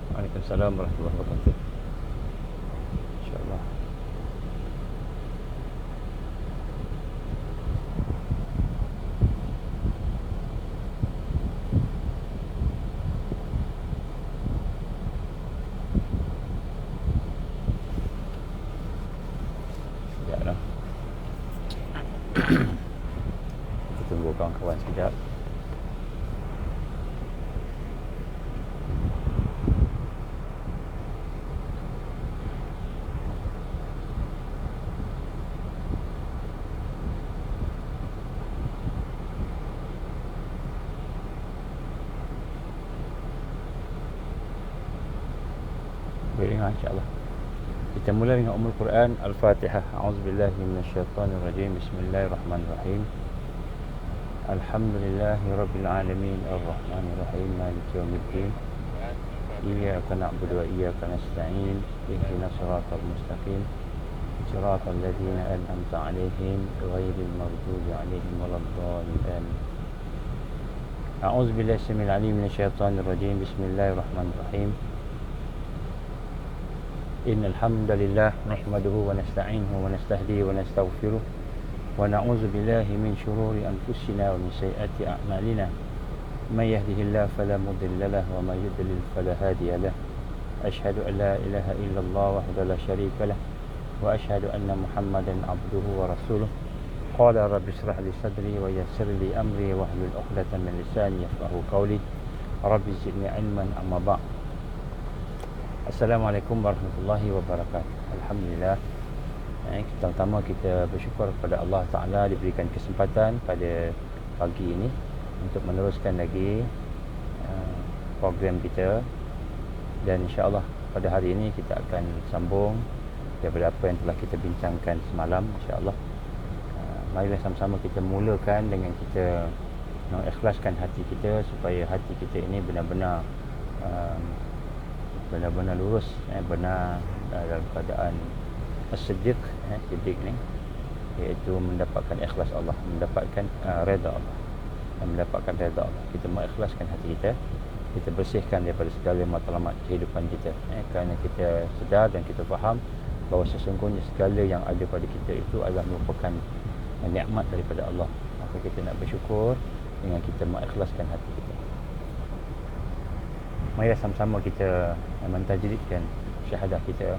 Waalaikumsalam warahmatullahi wabarakatuh. InsyaAllah. Sekejap lah. Kita tunggu kawan-kawan sekejap. Boleh dengar insyaAllah. Kita mula dengan Ummul Quran Al-Fatihah. A'udzubillahi minasyaitanirrajim. Bismillahirrahmanirrahim. Alhamdulillahi rabbil alamin arrahmanirrahim maliki yaumiddin. Iyyaka na'budu wa iyyaka nasta'in. Ihdinas siratal mustaqim. Siratal ladzina an'amta 'alaihim ghairil maghdubi 'alaihim waladdallin. A'udzubillahi samil 'alim minasyaitanir rajim. Bismillahirrahmanirrahim. Innal hamdalillah nahmaduhu wa nasta'inuhu wa nastahdihi wa nastaghfiruh wa na'udzu billahi min shururi anfusina wa min sayyiati a'malina. May yahdihillahu fala mudilla lahu wa may yudlil fala hadiya lahu. Asyhadu an la ilaha illallah wahdahu la syarika lahu wa asyhadu anna Muhammadan 'abduhu wa rasuluh. Qala rabbi shrah li sadri wa yassir li amri wahlul 'uqdatam min lisani yafqahu qawli. Rabbi zidni 'ilman amma ba'd. Assalamualaikum warahmatullahi wabarakatuh. Alhamdulillah. Pertama kita bersyukur kepada Allah Ta'ala diberikan kesempatan pada pagi ini untuk meneruskan lagi program kita. Dan insyaAllah pada hari ini kita akan sambung daripada apa yang telah kita bincangkan semalam, insyaAllah. Marilah sama-sama kita mulakan dengan kita mengikhlaskan hati kita supaya hati kita ini benar-benar lurus, benar dalam keadaan as-siddiq, siddiq ni iaitu mendapatkan ikhlas Allah, mendapatkan redha Allah, mendapatkan redha Allah. Kita mengikhlaskan hati kita, kita bersihkan daripada segala matlamat kehidupan kita, kerana kita sedar dan kita faham bahawa sesungguhnya segala yang ada pada kita itu adalah merupakan nikmat daripada Allah. Maka kita nak bersyukur dengan kita mengikhlaskan hati kita. Mari sama-sama kita mentajwidkan syahadah kita.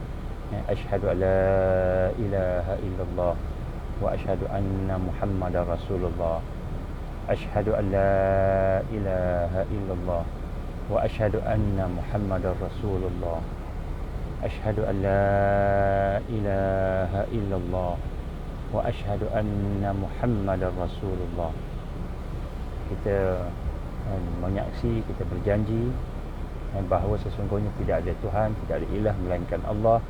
Asyhadu an la ilaha illallah wa asyhadu anna Muhammadar Rasulullah. Asyhadu an la ilaha illallah wa asyhadu anna Muhammadar Rasulullah. Asyhadu an la ilaha illallah wa asyhadu anna Muhammadar Rasulullah. Kita menyaksi, kita berjanji bahawa sesungguhnya tidak ada Tuhan, tidak ada ilah melainkan Allah.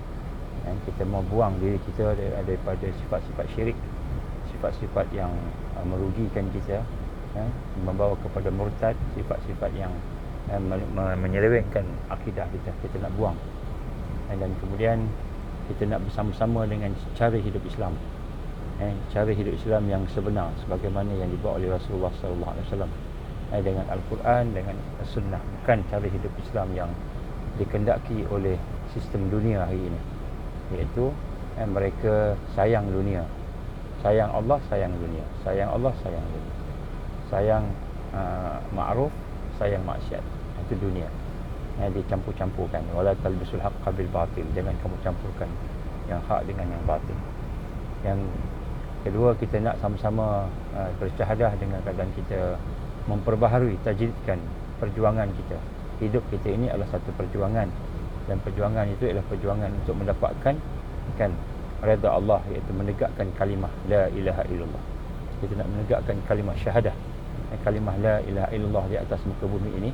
Kita mau buang diri kita daripada sifat-sifat syirik, sifat-sifat yang merugikan kita, membawa kepada murtad, sifat-sifat yang menyelewengkan akidah kita. Kita nak buang. Dan kemudian kita nak bersama-sama dengan cara hidup Islam, cara hidup Islam yang sebenar sebagaimana yang dibawa oleh Rasulullah sallallahu alaihi wasallam, dengan Al-Quran, dengan Sunnah, bukan cara hidup Islam yang dikendaki oleh sistem dunia hari ini, iaitu mereka sayang dunia, sayang Allah, sayang dunia, sayang Allah, sayang dunia, sayang ma'ruf, sayang maksiat. Itu dunia. Dicampur-campurkan. Wala talbisul haqqa bil batil. Jangan kamu campurkan yang hak dengan yang batil. Yang kedua, kita nak sama-sama bersyahadah dengan keadaan kita memperbaharui, tajdidkan perjuangan kita. Hidup kita ini adalah satu perjuangan, dan perjuangan itu adalah perjuangan untuk mendapatkan redha Allah, iaitu menegakkan kalimah la ilaha illallah. Kita nak menegakkan kalimah syahadah, kalimah la ilaha illallah di atas muka bumi ini,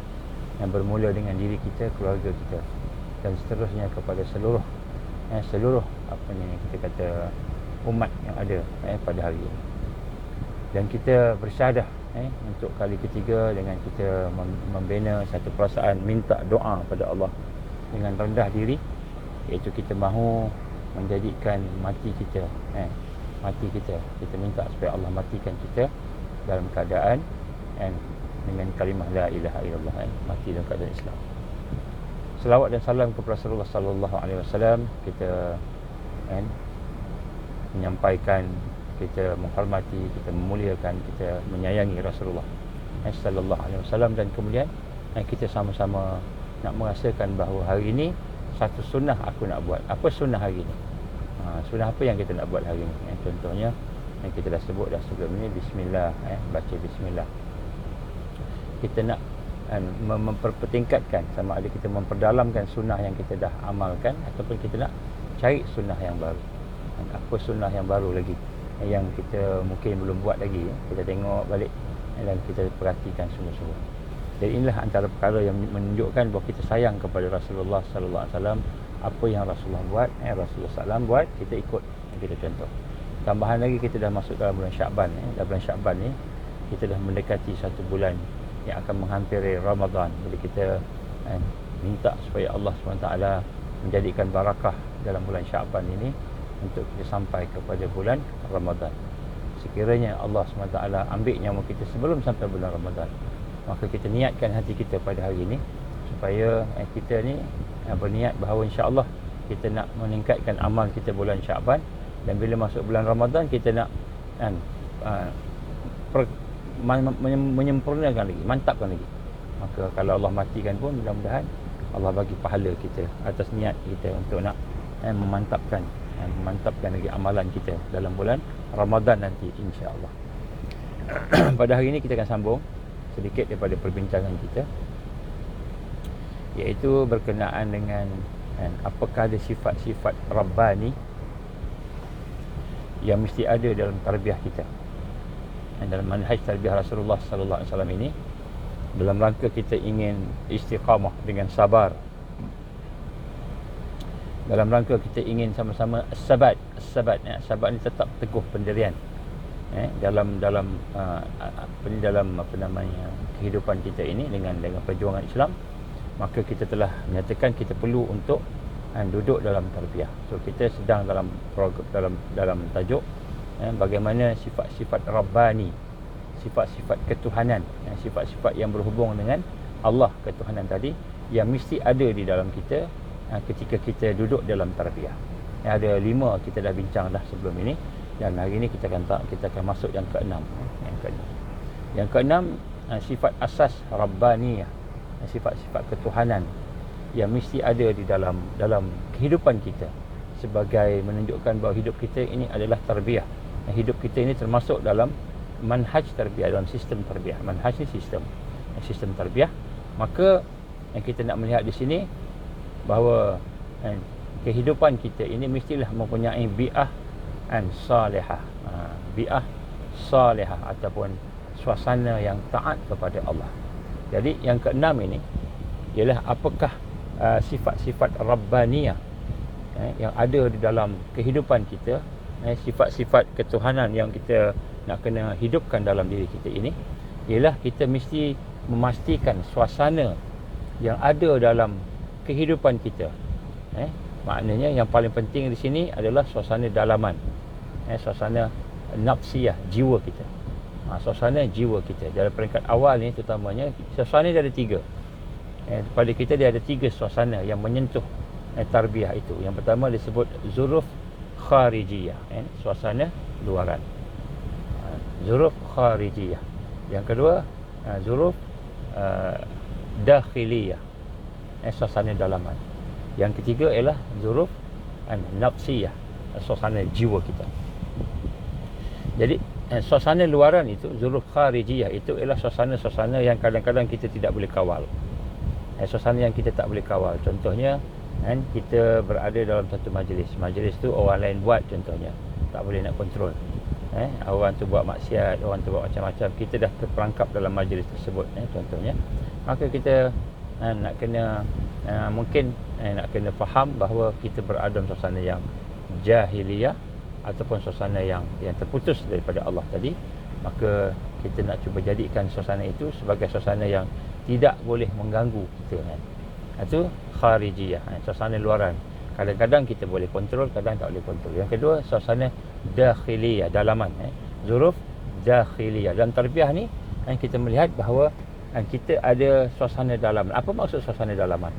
yang bermula dengan diri kita, keluarga kita, dan seterusnya kepada seluruh kita kata umat yang ada pada hari ini. Dan kita bersyahadah untuk kali ketiga dengan kita membina satu perasaan minta doa pada Allah dengan rendah diri, iaitu kita mahu menjadikan mati kita kita minta supaya Allah matikan kita dalam keadaan dengan kalimah la ilaha illallah, mati dalam keadaan Islam. Selawat dan salam kepada Rasulullah sallallahu alaihi wasallam. Kita menyampaikan, kita menghormati, kita memuliakan, kita menyayangi Rasulullah sallallahu alaihi wasallam, dan kemudian kita sama-sama nak merasakan bahawa hari ini satu sunnah aku nak buat. Apa sunnah hari ini? Sunnah apa yang kita nak buat hari ini? Contohnya yang kita dah sebut dah sebelum ini, bismillah, baca bismillah. Kita nak mempertingkatkan, sama ada kita memperdalamkan sunnah yang kita dah amalkan, ataupun kita nak cari sunnah yang baru. Apa sunnah yang baru lagi yang kita mungkin belum buat lagi, kita tengok balik dan kita perhatikan sungguh-sungguh. Jadi inilah antara perkara yang menunjukkan bahawa kita sayang kepada Rasulullah sallallahu alaihi wasallam. Apa yang Rasulullah buat, Rasulullah sallam buat, kita ikut, kita contoh. Tambahan lagi, kita dah masuk dalam bulan Syakban. Dalam bulan Syakban ni kita dah mendekati satu bulan yang akan menghampiri Ramadan. Jadi kita minta supaya Allah SWT menjadikan barakah dalam bulan Syakban ini untuk kita sampai kepada bulan Ramadan. Sekiranya Allah SWT ambil nyawa kita sebelum sampai bulan Ramadan, maka kita niatkan hati kita pada hari ini supaya kita ni berniat bahawa insya-Allah kita nak meningkatkan amal kita bulan Syakban, dan bila masuk bulan Ramadan kita nak menyempurnakan lagi, mantapkan lagi. Maka kalau Allah matikan pun, mudah-mudahan Allah bagi pahala kita atas niat kita untuk nak memantapkan lagi amalan kita dalam bulan Ramadan nanti, insya-Allah. Pada hari ini kita akan sambung sedikit daripada perbincangan kita, iaitu berkenaan dengan apakah ada sifat-sifat Rabbani yang mesti ada dalam tarbiyah kita. Dan dalam manhaj tarbiyah Rasulullah sallallahu alaihi wasallam ini, dalam rangka kita ingin istiqamah dengan sabar, dalam rangka kita ingin sama-sama sabat ni tetap teguh pendirian dalam kehidupan kita ini dengan perjuangan Islam, maka kita telah menyatakan kita perlu untuk duduk dalam tarbiyah. So kita sedang dalam tajuk bagaimana sifat-sifat Rabbani, sifat-sifat ketuhanan, sifat-sifat yang berhubung dengan Allah ketuhanan tadi, yang mesti ada di dalam kita ketika kita duduk dalam tarbiyah. Ada 5 kita dah bincang dah sebelum ini, dan hari ini kita akan masuk yang ke-6. Yang ke-6, sifat asas Rabbaniyah, sifat-sifat ketuhanan yang mesti ada di dalam kehidupan kita, sebagai menunjukkan bahawa hidup kita ini adalah tarbiyah. Hidup kita ini termasuk dalam manhaj tarbiyah, dalam sistem tarbiyah. Manhaj ni sistem tarbiyah. Maka yang kita nak melihat di sini bahawa kehidupan kita ini mestilah mempunyai bi'ah salihah. Bi'ah salihah ataupun suasana yang taat kepada Allah. Jadi yang keenam ini ialah apakah sifat-sifat Rabbaniyah yang ada di dalam kehidupan kita, sifat-sifat ketuhanan yang kita nak kena hidupkan dalam diri kita ini, ialah kita mesti memastikan suasana yang ada dalam kehidupan kita. Maknanya yang paling penting di sini adalah suasana dalaman, suasana nafsiyah, jiwa kita. Suasana jiwa kita. Dalam peringkat awal ni terutamanya, suasana dia ada tiga. Pada kita dia ada tiga suasana yang menyentuh tarbiyah itu. Yang pertama disebut zuruf kharijiyah, suasana luaran. Zuruf kharijiyah. Yang kedua zuruf dakhiliyah, suasana dalaman. Yang ketiga ialah zuruf nafsiyah, suasana jiwa kita. Jadi suasana luaran itu, zuruf kharijiyah itu ialah suasana-suasana yang kadang-kadang kita tidak boleh kawal. Suasana yang kita tak boleh kawal. Contohnya kita berada dalam satu majlis. Majlis tu orang lain buat contohnya, tak boleh nak kontrol. Orang tu buat maksiat, orang tu buat macam-macam, kita dah terperangkap dalam majlis tersebut, contohnya. Maka kita nak kena mungkin nak kena faham bahawa kita berada dalam suasana yang jahiliyah ataupun suasana yang terputus daripada Allah tadi. Maka kita nak cuba jadikan suasana itu sebagai suasana yang tidak boleh mengganggu kita. Itu kharijiyah, suasana luaran. Kadang-kadang kita boleh kontrol, kadang tak boleh kontrol. Yang kedua, suasana dakhiliyah, dalaman. Zuruf dakhiliyah. Dalam tarbiyah ni kita melihat bahawa kita ada suasana dalaman. Apa maksud suasana dalaman?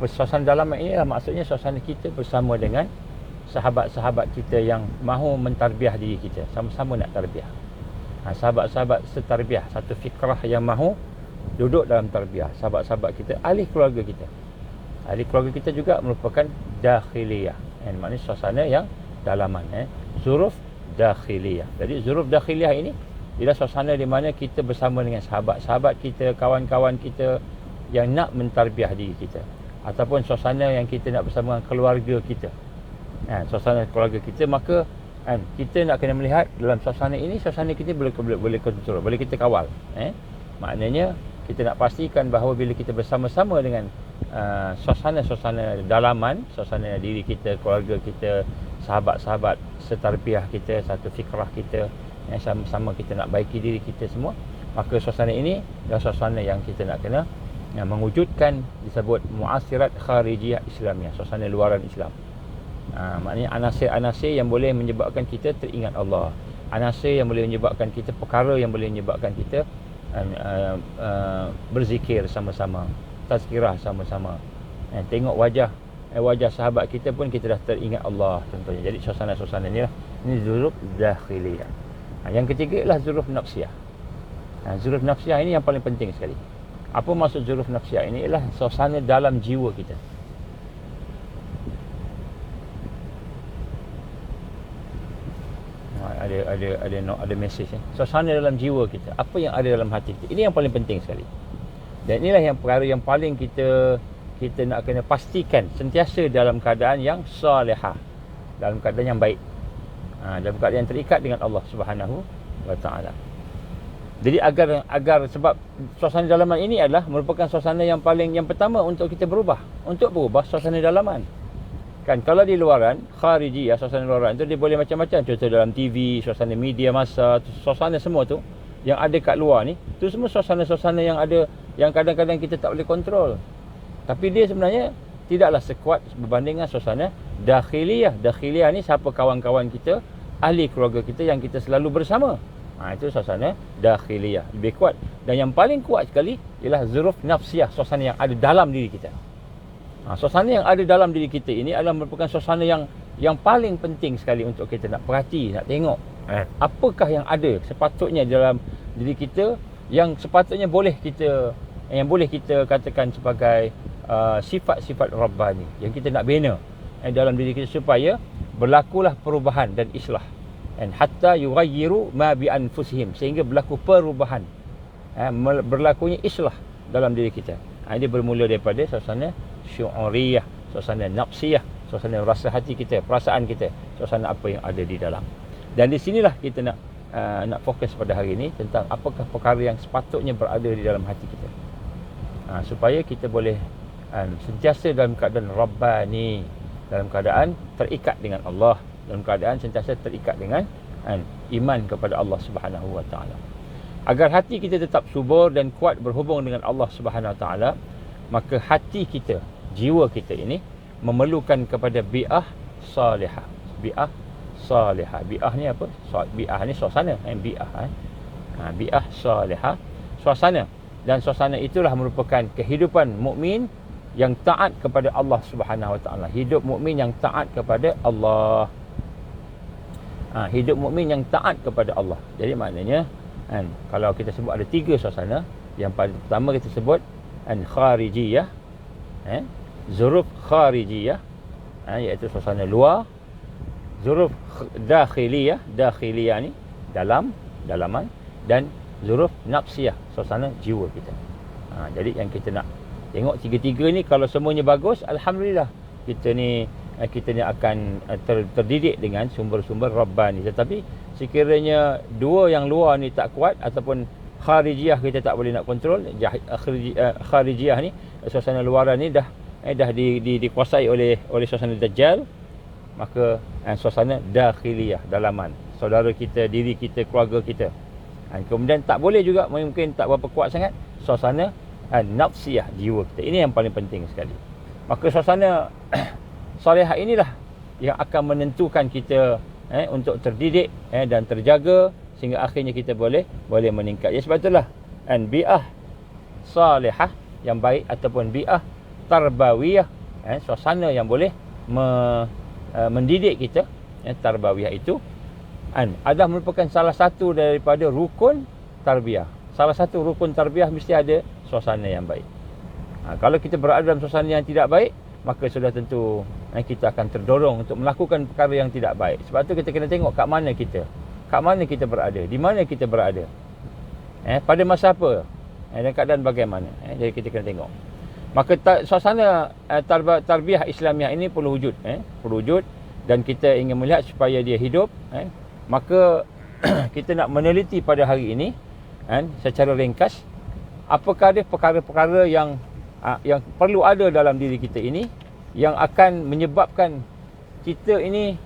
Suasana dalaman ini maksudnya suasana kita bersama dengan sahabat-sahabat kita yang mahu mentarbiyah diri kita, sama-sama nak tarbiyah. Sahabat-sahabat setarbiyah, satu fikrah yang mahu duduk dalam tarbiyah. Sahabat-sahabat kita, ahli keluarga kita. Ahli keluarga kita juga merupakan dakhiliyah, maknanya suasana yang dalaman. Zuruf dakhiliyah. Jadi zuruf dakhiliyah ini ialah suasana di mana kita bersama dengan sahabat-sahabat kita, kawan-kawan kita yang nak mentarbiyah diri kita, ataupun suasana yang kita nak bersama dengan keluarga kita. Suasana keluarga kita, maka kita nak kena melihat dalam suasana ini, suasana kita boleh kontrol, boleh kita kawal. Maknanya kita nak pastikan bahawa bila kita bersama-sama dengan suasana-suasana dalaman, suasana diri kita, keluarga kita, sahabat-sahabat setarbiyah kita, satu fikrah kita, sama-sama kita nak baiki diri kita semua, maka suasana ini adalah suasana yang kita nak kena mewujudkan, disebut muasirat kharijiyah Islamiah, suasana luaran Islam. Maknanya anasir-anasir yang boleh menyebabkan kita teringat Allah, anasir yang boleh menyebabkan kita, perkara yang boleh menyebabkan kita berzikir sama-sama, tazkirah sama-sama, tengok wajah sahabat kita pun kita dah teringat Allah contohnya. Jadi suasana-suasana ni lah, ini zuruf dakhiliyah. Yang ketiga ialah zuruf nafsiyah. Zuruf nafsiyah ini yang paling penting sekali. Apa maksud zuruf nafsiyah ini? Ialah suasana dalam jiwa kita. Ada mesej. Suasana dalam jiwa kita, apa yang ada dalam hati kita, ini yang paling penting sekali. Dan inilah yang perkara yang paling kita nak kena pastikan sentiasa dalam keadaan yang salihah, dalam keadaan yang baik, dalam keadaan yang terikat dengan Allah Subhanahu wa taala. Jadi agar sebab suasana dalaman ini adalah merupakan suasana yang pertama untuk kita berubah. Untuk berubah suasana dalaman. Kan kalau di luaran, khariji, suasana luaran tu dia boleh macam-macam. Contoh dalam TV, suasana media massa, suasana semua tu yang ada kat luar ni, tu semua suasana-suasana yang ada, yang kadang-kadang kita tak boleh kontrol. Tapi dia sebenarnya tidaklah sekuat berbanding dengan suasana dakhiliyah. Dakhiliyah ni siapa kawan-kawan kita, ahli keluarga kita yang kita selalu bersama. Itu suasana dakhiliyah, lebih kuat. Dan yang paling kuat sekali ialah zuruf nafsiyah, suasana yang ada dalam diri kita. Suasana yang ada dalam diri kita ini adalah merupakan suasana yang paling penting sekali untuk kita nak perhati, nak tengok apakah yang ada sepatutnya dalam diri kita, yang sepatutnya boleh kita katakan sebagai sifat-sifat Rabbani yang kita nak bina dalam diri kita, supaya berlakulah perubahan dan islah, hatta yughayyiru ma bi anfusihim, sehingga berlaku perubahan, berlakunya islah dalam diri kita. Ini bermula daripada suasana syu'uriyah, suasana nafsiyah, suasana rasa hati kita, perasaan kita, suasana apa yang ada di dalam. Dan di sinilah kita nak fokus pada hari ini tentang apakah perkara yang sepatutnya berada di dalam hati kita, supaya kita boleh sentiasa dalam keadaan Rabbani, dalam keadaan terikat dengan Allah, dalam keadaan sentiasa terikat dengan iman kepada Allah Subhanahu wa taala. Agar hati kita tetap subur dan kuat berhubung dengan Allah Subhanahu wa taala, maka hati kita, jiwa kita ini memerlukan kepada bi'ah salihah. Bi'ah salihah. Bi'ah ni apa? Bi'ah ni suasana. Bi'ah. Bi'ah salihah. Suasana. Dan suasana itulah merupakan kehidupan mukmin yang taat kepada Allah Subhanahu wa taala. Hidup mukmin yang taat kepada Allah. Hidup mukmin yang taat kepada Allah. Jadi maknanya kalau kita sebut ada 3 suasana. Yang pertama kita sebut kharijiyah, zuruf kharijiyah, iaitu suasana luar. Zuruf dakhiliyah, dakhiliyah ni dalaman, dan zuruf nafsiyah, suasana jiwa kita. Jadi yang kita nak tengok 3-3 ni, kalau semuanya bagus, alhamdulillah, kita ni akan terdidik dengan sumber-sumber Rabbani. Tetapi sekiranya 2 yang luar ni tak kuat, ataupun kharijiyah kita tak boleh nak kontrol, kharijiyah ni, suasana luaran ni dah dikuasai oleh suasana Dajjal, maka suasana dakhiliyah, dalaman, saudara kita, diri kita, keluarga kita. Kemudian tak boleh juga, mungkin tak berapa kuat sangat, suasana nafsiyah, jiwa kita. Ini yang paling penting sekali. Maka suasana salihah inilah yang akan menentukan kita untuk terdidik dan terjaga, sehingga akhirnya kita boleh meningkat. Ya, sebab itulah bi'ah salihah yang baik, ataupun bi'ah tarbawiyah, suasana yang boleh mendidik kita. Tarbawiyah itu adalah merupakan salah satu daripada rukun tarbiyah. Salah satu rukun tarbiyah mesti ada suasana yang baik. Kalau kita berada dalam suasana yang tidak baik, maka sudah tentu kita akan terdorong untuk melakukan perkara yang tidak baik. Sebab tu kita kena tengok kat mana kita berada, di mana kita berada, pada masa apa, dan keadaan bagaimana. Jadi kita kena tengok. Maka suasana tarbiyah Islamiah ini perlu wujud, dan kita ingin melihat supaya dia hidup. Maka kita nak meneliti pada hari ini secara ringkas, apakah ada perkara-perkara yang perlu ada dalam diri kita ini, yang akan menyebabkan kita ini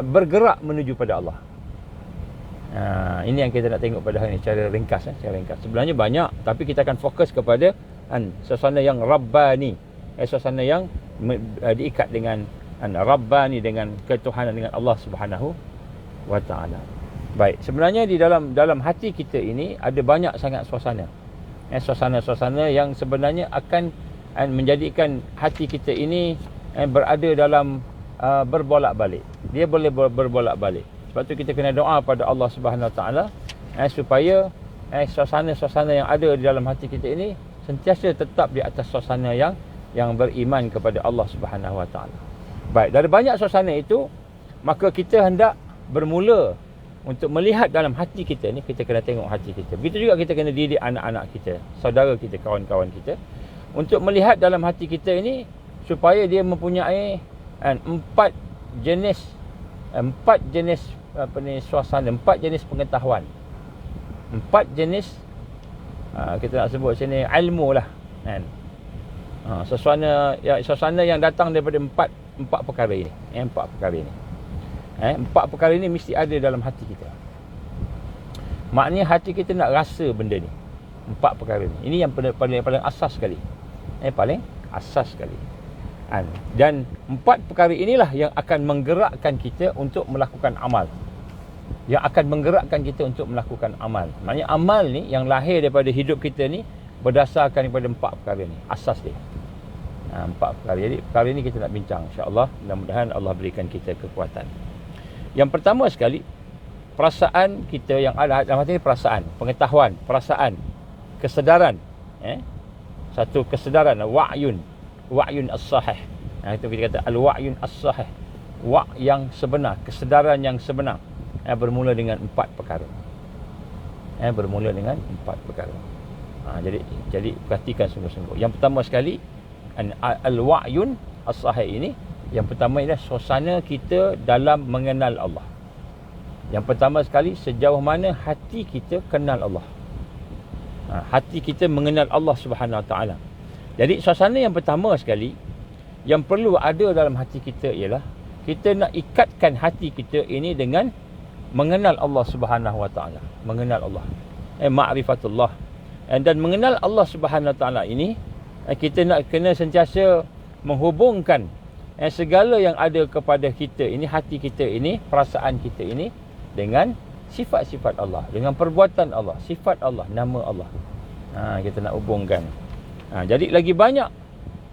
bergerak menuju pada Allah. Ini yang kita nak tengok pada hari ini secara ringkas. Sebenarnya banyak, tapi kita akan fokus kepada suasana yang Rabbani, suasana yang diikat dengan Rabbani, dengan ketuhanan, dengan Allah Subhanahu wa taala. Baik, sebenarnya di dalam hati kita ini ada banyak sangat suasana. Suasana-suasana yang sebenarnya akan menjadikan hati kita ini berada dalam berbolak-balik. Dia boleh berbolak-balik. Sebab tu kita kena doa pada Allah Subhanahu wa taala supaya suasana-suasana yang ada di dalam hati kita ini sentiasa tetap di atas suasana yang beriman kepada Allah Subhanahu wa taala. Baik, dari banyak suasana itu, maka kita hendak bermula untuk melihat dalam hati kita ni. Kita kena tengok hati kita. Begitu juga kita kena didik anak-anak kita, saudara kita, kawan-kawan kita, untuk melihat dalam hati kita ini, supaya dia mempunyai 4 jenis suasana, 4 jenis pengetahuan, 4 jenis kita nak sebut sini ilmu lah, suasana yang datang daripada empat perkara ini. 4 perkara ini. 4 perkara ini mesti ada dalam hati kita. Maknanya hati kita nak rasa benda ni. 4 perkara ni. Ini yang paling asas sekali. Paling asas sekali. Dan 4 perkara inilah yang akan menggerakkan kita untuk melakukan amal. Yang akan menggerakkan kita untuk melakukan amal. Maknanya amal ni yang lahir daripada hidup kita ni berdasarkan daripada 4 perkara ni. Asas dia. 4 perkara. Jadi perkara ni kita nak bincang, insya-Allah. Mudah-mudahan Allah berikan kita kekuatan. Yang pertama sekali, perasaan kita yang ada dalam hati ni, perasaan, pengetahuan, perasaan, kesedaran. Satu kesedaran, wa'yun as-sahih. Itu kita kata al-wa'yun as-sahih. Wa' yang sebenar, kesedaran yang sebenar. Bermula dengan 4 perkara. Bermula dengan 4 perkara. Jadi perhatikan sungguh-sungguh. Yang pertama sekali, al-wa'yun as-sahih ini Yang pertama ialah suasana kita dalam mengenal Allah. Yang pertama sekali, sejauh mana hati kita kenal Allah. Hati kita mengenal Allah Subhanahu Wa Taala. Jadi suasana yang pertama sekali yang perlu ada dalam hati kita ialah kita nak ikatkan hati kita ini dengan mengenal Allah Subhanahu Wa Taala. Mengenal Allah. Ma'rifatullah. Dan mengenal Allah Subhanahu Wa Taala ini, kita nak kena sentiasa menghubungkan segala yang ada kepada kita ini, hati kita ini, perasaan kita ini dengan sifat-sifat Allah, dengan perbuatan Allah, sifat Allah, nama Allah. Kita nak hubungkan. Jadi lagi banyak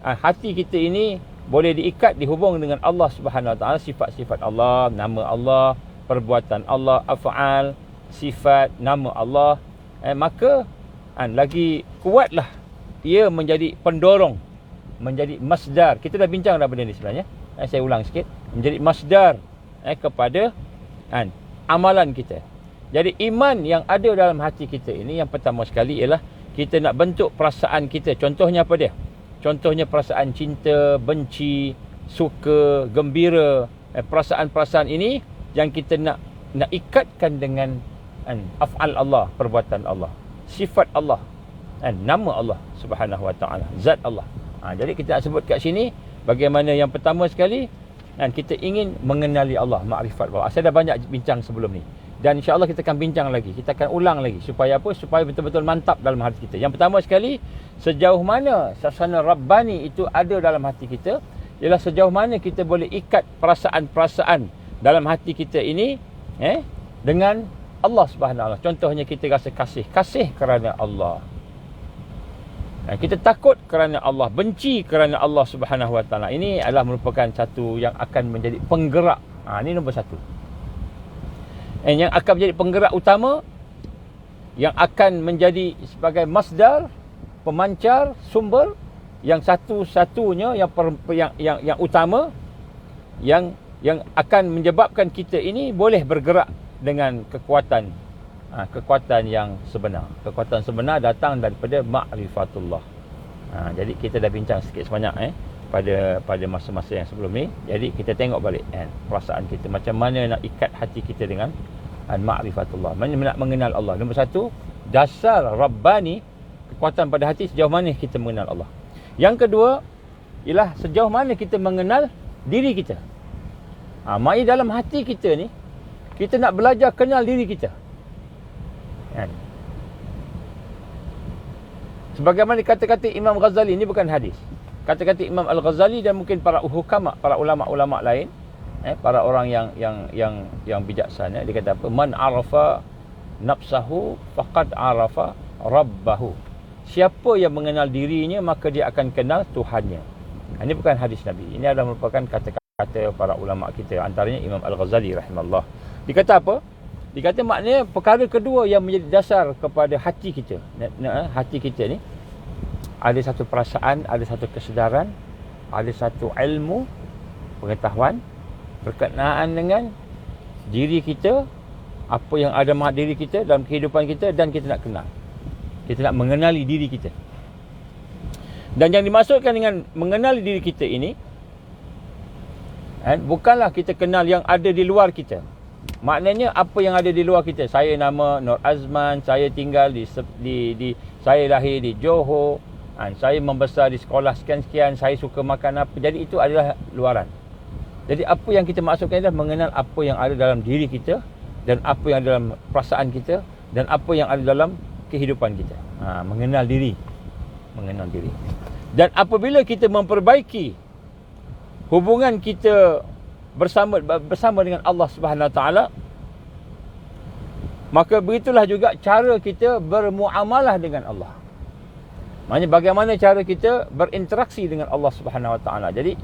hati kita ini boleh diikat, dihubung dengan Allah Subhanahu Wa Taala, sifat-sifat Allah, nama Allah, perbuatan Allah, af'al, sifat, nama Allah, maka lagi kuatlah ia menjadi pendorong, menjadi masdar. Kita dah bincang dah benda ni sebenarnya. Saya ulang sikit. Menjadi masdar kepada amalan kita. Jadi iman yang ada dalam hati kita ini, yang pertama sekali ialah kita nak bentuk perasaan kita. Contohnya apa dia? Contohnya perasaan cinta, benci, suka, gembira. Perasaan-perasaan ini yang kita nak ikatkan dengan af'al Allah, perbuatan Allah, sifat Allah, nama Allah Subhanahu Wa Taala, zat Allah. Jadi kita nak sebut kat sini bagaimana yang pertama sekali kita ingin mengenali Allah, makrifat Allah. Saya dah banyak bincang sebelum ni, dan insya-Allah kita akan bincang lagi, kita akan ulang lagi. Supaya apa? Supaya betul-betul mantap dalam hati kita. Yang pertama sekali, sejauh mana suasana Rabbani itu ada dalam hati kita, ialah sejauh mana kita boleh ikat perasaan-perasaan dalam hati kita ini dengan Allah Subhanahu Wa Taala. Contohnya kita rasa kasih kerana Allah. Kita takut kerana Allah, benci kerana Allah Subhanahu Wa Taala. Ini adalah merupakan satu yang akan menjadi penggerak. Ini nombor satu. Yang akan menjadi penggerak utama, yang akan menjadi sebagai masdar, pemancar, sumber, yang satu-satunya yang utama, yang akan menyebabkan kita ini boleh bergerak dengan kekuatan yang sebenar. Kekuatan sebenar datang daripada ma'rifatullah. Jadi kita dah bincang sikit sebanyak pada masa-masa yang sebelum ni. Jadi kita tengok balik perasaan kita, macam mana nak ikat hati kita dengan ma'rifatullah, mana nak mengenal Allah. Nombor satu, dasar Rabbani, kekuatan pada hati, sejauh mana kita mengenal Allah. Yang kedua ialah sejauh mana kita mengenal diri kita. Maksudnya dalam hati kita ni, kita nak belajar kenal diri kita. Sebagaimana kata-kata Imam Ghazali, ini bukan hadis. Kata-kata Imam Al-Ghazali dan mungkin para hukama, para ulama-ulama lain, para orang yang bijaksana, dia kata apa? Man arafa nafsahu faqad arafa rabbahu. Siapa yang mengenal dirinya, maka dia akan kenal Tuhannya. Ini bukan hadis Nabi. Ini adalah merupakan kata-kata para ulama kita, antaranya Imam Al-Ghazali rahimahullah. Dia kata apa? Dia kata maknanya perkara kedua yang menjadi dasar kepada hati kita. Hati kita ni ada satu perasaan, ada satu kesedaran, ada satu ilmu, pengetahuan berkenaan dengan diri kita, apa yang ada dalam diri kita, dalam kehidupan kita, dan kita nak kenal. Kita nak mengenali diri kita. Dan yang dimaksudkan dengan mengenali diri kita ini, bukanlah kita kenal yang ada di luar kita. Maknanya apa yang ada di luar kita. Saya nama Nur Azman, saya tinggal saya lahir di Johor, saya membesar di sekolah sekian-sekian, saya suka makan apa. Jadi itu adalah luaran. Jadi apa yang kita maksudkan adalah mengenal apa yang ada dalam diri kita, dan apa yang ada dalam perasaan kita, dan apa yang ada dalam kehidupan kita. Mengenal diri. Mengenal diri. Dan apabila kita memperbaiki hubungan kita bersama dengan Allah Subhanahu Wa Taala, maka begitulah juga cara kita bermuamalah dengan Allah. Maksudnya bagaimana cara kita berinteraksi dengan Allah Subhanahu Wa Taala. Jadi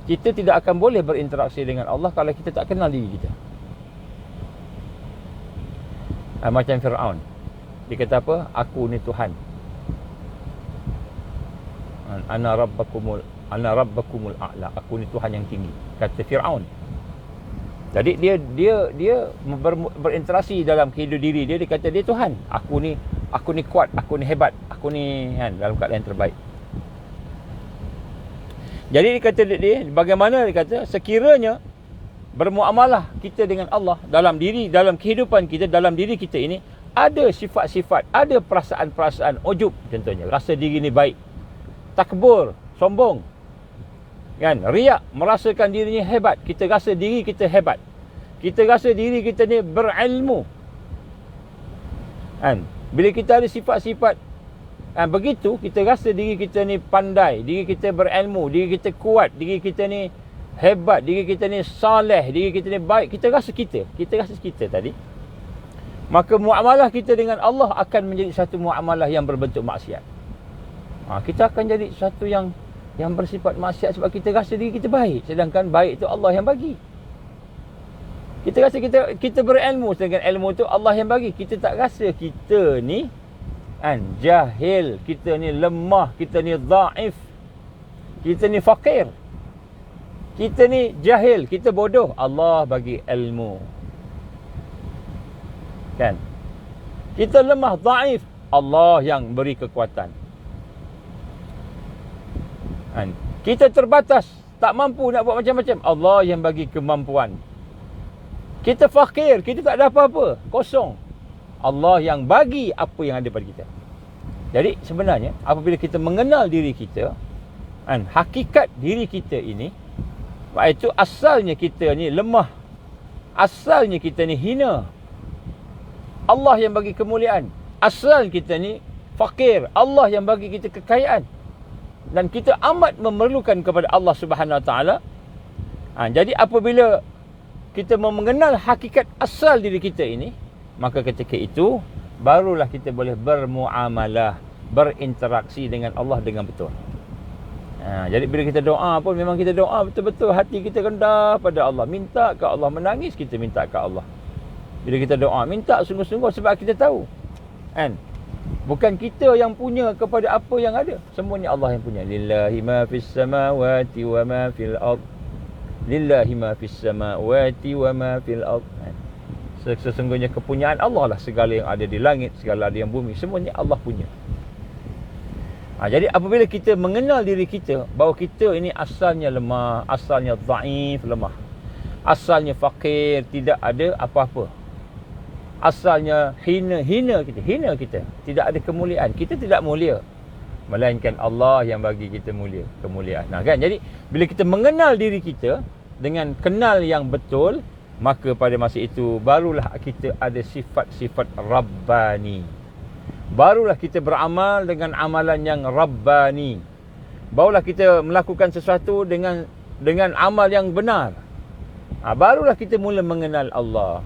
kita tidak akan boleh berinteraksi dengan Allah kalau kita tak kenal diri kita. Macam Fir'aun, dia kata apa? Aku ni Tuhan. Ana rabbakumul a'la. Aku ni Tuhan yang tinggi, kata Fir'aun. Jadi dia berinteraksi dalam kehidupan diri dia. Dia kata dia Tuhan. Aku ni kuat, aku ni hebat, aku ni dalam keadaan terbaik. Jadi dia kata dia, bagaimana dia kata, sekiranya bermuamalah kita dengan Allah dalam kehidupan kita, dalam diri kita ini ada sifat-sifat, ada perasaan-perasaan ujub, contohnya rasa diri ni baik, takbur, sombong, kan, riak, merasakan dirinya hebat, kita rasa diri kita hebat, kita rasa diri kita ni berilmu, kan. Bila kita ada sifat-sifat begitu, kita rasa diri kita ni pandai, diri kita berilmu, diri kita kuat, diri kita ni hebat, diri kita ni saleh, diri kita ni baik, kita rasa kita tadi, maka muamalah kita dengan Allah akan menjadi satu muamalah yang berbentuk maksiat. Kita akan jadi satu yang bersifat maksiat sebab kita rasa diri kita baik, sedangkan baik itu Allah yang bagi. Kita rasa kita berilmu, sedangkan ilmu tu Allah yang bagi. Kita tak rasa kita ni jahil, kita ni lemah, kita ni dhaif, kita ni fakir, kita ni jahil, kita bodoh, Allah bagi ilmu, kan. Kita lemah, dhaif, Allah yang beri kekuatan, kan. Kita terbatas, tak mampu nak buat macam-macam, Allah yang bagi kemampuan. Kita fakir, kita tak ada apa-apa, kosong, Allah yang bagi apa yang ada pada kita. Jadi sebenarnya apabila kita mengenal diri kita, hakikat diri kita ini, iaitu asalnya kita ni lemah, asalnya kita ni hina, Allah yang bagi kemuliaan. Asal kita ni fakir, Allah yang bagi kita kekayaan, dan kita amat memerlukan kepada Allah Subhanahu Wa Taala. Jadi apabila kita mengenal hakikat asal diri kita ini, maka ketika itu barulah kita boleh bermuamalah, berinteraksi dengan Allah dengan betul. Jadi bila kita doa pun memang kita doa betul-betul, hati kita rendah pada Allah, minta ke Allah, menangis kita minta ke Allah. Bila kita doa, minta sungguh-sungguh, sebab kita tahu, bukan kita yang punya kepada apa yang ada, semuanya Allah yang punya. Lillahi ma fis samawati wa ma fil ard, lillahi ma fis samawati wa ma fil ard. Sesungguhnya kepunyaan Allah lah segala yang ada di langit, segala ada yang bumi, semuanya Allah punya. Jadi apabila kita mengenal diri kita bahawa kita ini asalnya lemah, asalnya dhaif, lemah, asalnya fakir, tidak ada apa-apa, asalnya hina kita, tidak ada kemuliaan, kita tidak mulia, melainkan Allah yang bagi kita kemuliaan. Kan? Jadi bila kita mengenal diri kita dengan kenal yang betul, maka pada masa itu barulah kita ada sifat-sifat Rabbani. Barulah kita beramal dengan amalan yang Rabbani. Barulah kita melakukan sesuatu dengan amal yang benar. Barulah kita mula mengenal Allah.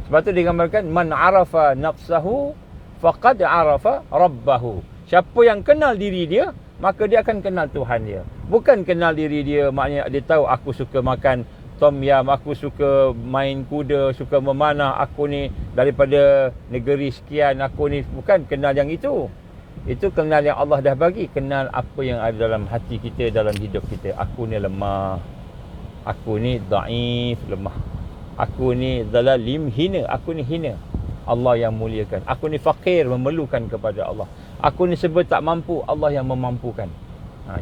Sebab tu digambarkan, man arafa nafsahu faqad arafa rabbahu. Siapa yang kenal diri dia, maka dia akan kenal Tuhan dia. Bukan kenal diri dia maknanya dia tahu aku suka makan tom yam, aku suka main kuda, suka memanah, aku ni daripada negeri sekian, aku ni. Bukan kenal yang itu. Itu kenal yang Allah dah bagi. Kenal apa yang ada dalam hati kita, dalam hidup kita. Aku ni lemah, aku ni dhaif, lemah, aku ni zalalim, hina, aku ni hina, Allah yang muliakan. Aku ni fakir, memerlukan kepada Allah. Aku ni serba tak mampu, Allah yang memampukan.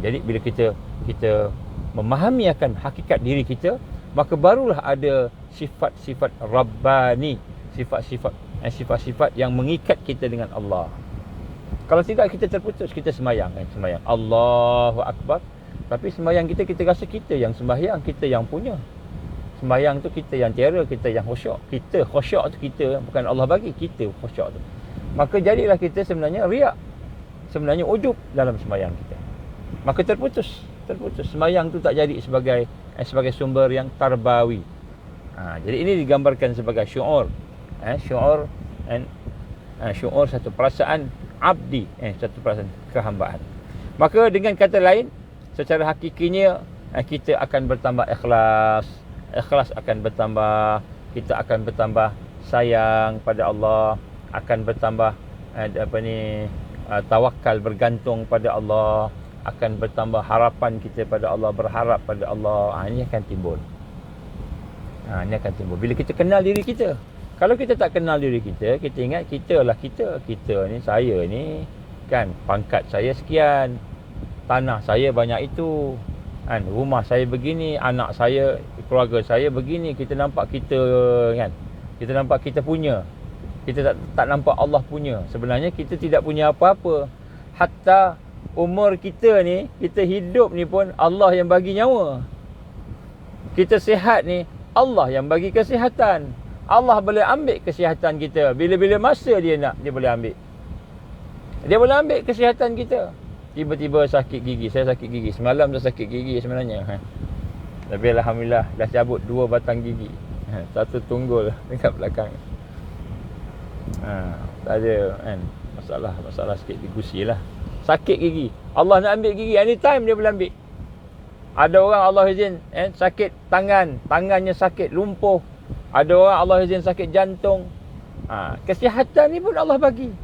Jadi bila kita memahami akan hakikat diri kita, maka barulah ada sifat-sifat Rabbani, sifat-sifat yang mengikat kita dengan Allah. Kalau tidak, kita terputus. Kita sembahyang, Allahu Akbar, tapi sembahyang kita rasa kita yang sembahyang, kita yang punya. Sembahyang tu kita yang tiara, kita yang khusyuk. Kita khusyuk tu kita, bukan Allah bagi, kita khusyuk tu. Maka jadilah kita sebenarnya riak, sebenarnya ujub dalam sembahyang kita. Maka terputus. Sembahyang tu tak jadi sebagai sumber yang tarbawi. Jadi ini digambarkan sebagai syu'ur. Syu'ur satu perasaan abdi, satu perasaan kehambaan. Maka dengan kata lain, secara hakikinya kita akan bertambah ikhlas akan bertambah, kita akan bertambah sayang pada Allah, akan bertambah tawakal, bergantung pada Allah, akan bertambah harapan kita pada Allah, berharap pada Allah. Ini akan timbul. Ini akan timbul bila kita kenal diri kita. Kalau kita tak kenal diri kita, kita ingat kita ni, saya ni, kan, pangkat saya sekian, tanah saya banyak itu, Kan, rumah saya begini, anak saya, keluarga saya begini, kita nampak kita kan. Kita nampak kita punya. Kita tak nampak Allah punya. Sebenarnya kita tidak punya apa-apa. Hatta umur kita ni, kita hidup ni pun Allah yang bagi nyawa. Kita sihat ni, Allah yang bagi kesihatan. Allah boleh ambil kesihatan kita. Bila-bila masa dia nak, dia boleh ambil. Dia boleh ambil kesihatan kita. Tiba-tiba sakit gigi. Saya sakit gigi. Semalam saya sakit gigi sebenarnya. Tapi Alhamdulillah dah cabut 2 batang gigi. Satu tunggul dekat belakang. Tak ada kan. Masalah sikit di gusi lah. Sakit gigi. Allah nak ambil gigi, anytime dia boleh ambil. Ada orang Allah izin sakit tangan. Tangannya sakit, lumpuh. Ada orang Allah izin sakit jantung. Kesihatan ni pun Allah bagi.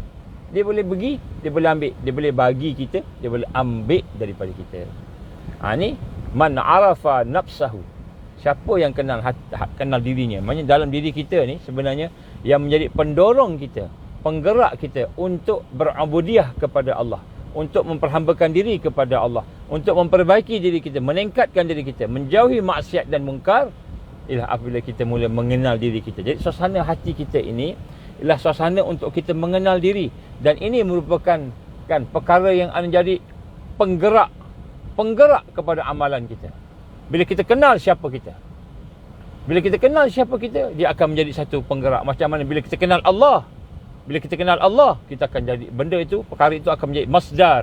Dia boleh pergi, dia boleh ambil. Dia boleh bagi kita, dia boleh ambil daripada kita. Ni man arafa nafsahu. Siapa yang kenal dirinya. Maksudnya dalam diri kita ni sebenarnya yang menjadi pendorong kita, penggerak kita untuk berabudiah kepada Allah, untuk memperhambakan diri kepada Allah, untuk memperbaiki diri kita, meningkatkan diri kita, menjauhi maksiat dan mungkar, ialah apabila kita mula mengenal diri kita. Jadi suasana hati kita ini ialah suasana untuk kita mengenal diri, dan ini merupakan perkara yang menjadi penggerak kepada amalan kita. Bila kita kenal siapa kita, dia akan menjadi satu penggerak. Macam mana bila kita kenal Allah, kita akan jadi benda itu, perkara itu akan menjadi masdar,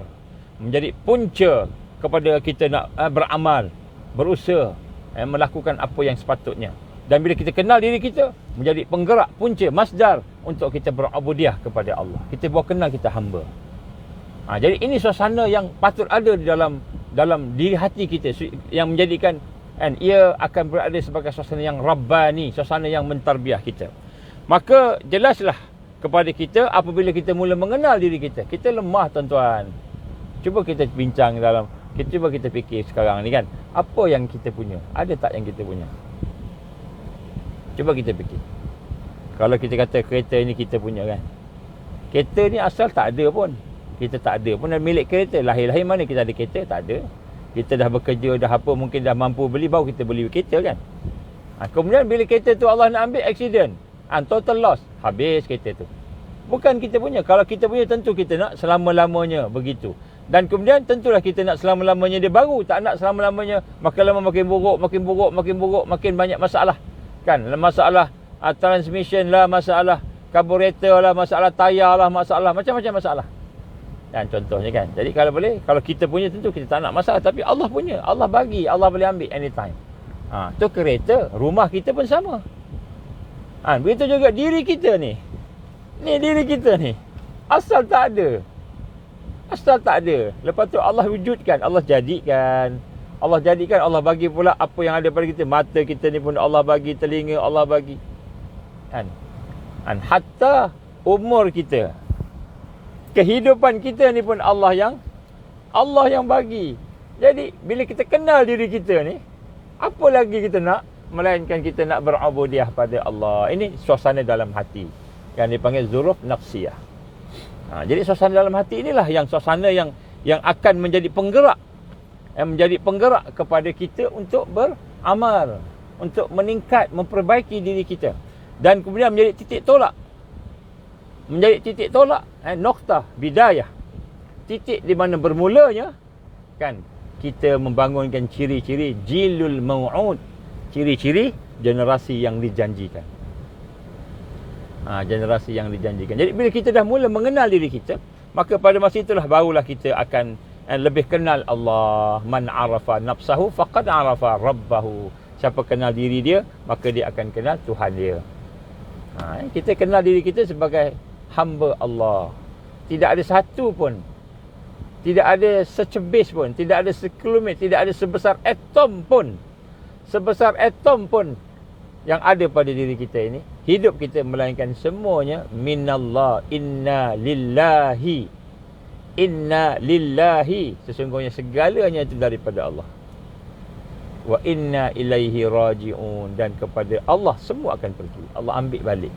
menjadi punca kepada kita nak beramal, berusaha, melakukan apa yang sepatutnya. Dan bila kita kenal diri kita, menjadi penggerak, punca, masdar untuk kita berabudiah kepada Allah. Kita baru kenal kita hamba. Jadi ini suasana yang patut ada di dalam diri hati kita, yang menjadikan ia akan berada sebagai suasana yang rabbani, suasana yang mentarbiah kita. Maka jelaslah kepada kita apabila kita mula mengenal diri kita. Kita lemah, tuan-tuan. Cuba kita bincang cuba kita fikir sekarang ni kan, apa yang kita punya? Ada tak yang kita punya? Cuba kita fikir. Kalau kita kata kereta ni kita punya kan, kereta ni asal tak ada pun. Kita tak ada pun milik kereta. Lahir-lahir mana kita ada kereta? Tak ada. Kita dah bekerja, dah apa, mungkin dah mampu beli, baru kita beli kereta kan. Kemudian bila kereta tu Allah nak ambil, accident, total loss, habis kereta tu. Bukan kita punya. Kalau kita punya, tentu kita nak selama-lamanya begitu. Dan kemudian tentulah kita nak selama-lamanya dia baru. Tak nak selama-lamanya makin lama makin buruk, makin banyak masalah. Kan, masalah transmission lah, masalah carburetor lah, masalah tayar lah, masalah macam-macam masalah. Dan contohnya kan. Jadi kalau boleh, kalau kita punya tentu kita tak nak masalah, tapi Allah punya, Allah bagi, Allah boleh ambil anytime. Tu kereta, rumah kita pun sama. Begitu juga diri kita ni. Ni diri kita ni. Asal tak ada. Lepas tu Allah wujudkan, Allah jadikan, Allah bagi pula apa yang ada pada kita. Mata kita ni pun Allah bagi, telinga Allah bagi. Hatta umur kita, kehidupan kita ni pun Allah yang bagi. Jadi bila kita kenal diri kita ni, apa lagi kita nak, melainkan kita nak berabudiah pada Allah. Ini suasana dalam hati yang dipanggil zuruf nafsiyah. Jadi suasana dalam hati inilah yang suasana yang akan menjadi penggerak, yang menjadi penggerak kepada kita untuk beramal, untuk meningkat, memperbaiki diri kita. Dan kemudian menjadi titik tolak, noktah bidayah, titik di mana bermulanya kan kita membangunkan ciri-ciri jilul mau'ud, ciri-ciri generasi yang dijanjikan. Generasi yang dijanjikan. Jadi bila kita dah mula mengenal diri kita, maka pada masa itulah barulah kita akan lebih kenal Allah. Man arafa nafsahu faqad arafa rabbahu. Siapa kenal diri dia, maka dia akan kenal Tuhan dia. Kita kenal diri kita sebagai hamba Allah. Tidak ada satu pun, tidak ada secebis pun, tidak ada sekelumit, tidak ada sebesar atom pun yang ada pada diri kita ini, hidup kita, melainkan semuanya minallah. Inna lillahi, sesungguhnya segalanya itu daripada Allah. Wa inna ilaihi raji'un, dan kepada Allah semua akan pergi. Allah ambil balik.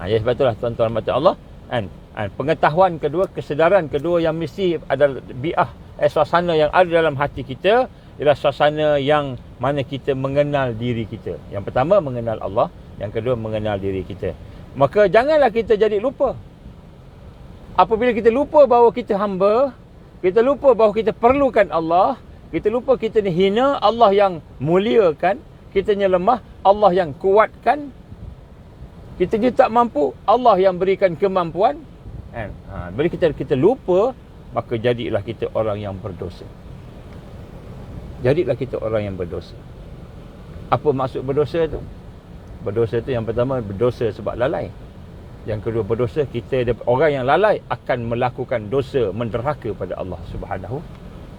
Sebab itulah tuan-tuan mata Allah kan, Pengetahuan kedua, kesedaran kedua yang mesti adalah bi'ah, suasana yang ada dalam hati kita ialah suasana yang mana kita mengenal diri kita. Yang pertama mengenal Allah, yang kedua mengenal diri kita. Maka janganlah kita jadi lupa. Apabila kita lupa bahawa kita hamba, kita lupa bahawa kita perlukan Allah, kita lupa kita ni hina, Allah yang muliakan, kita ni lemah, Allah yang kuatkan, kita ni tak mampu, Allah yang berikan kemampuan. Bila kita lupa, maka jadilah kita orang yang berdosa. Jadilah kita orang yang berdosa. Apa maksud berdosa tu? Berdosa tu yang pertama, berdosa sebab lalai. Yang kedua, berdosa kita, orang yang lalai akan melakukan dosa menderhaka pada Allah Subhanahu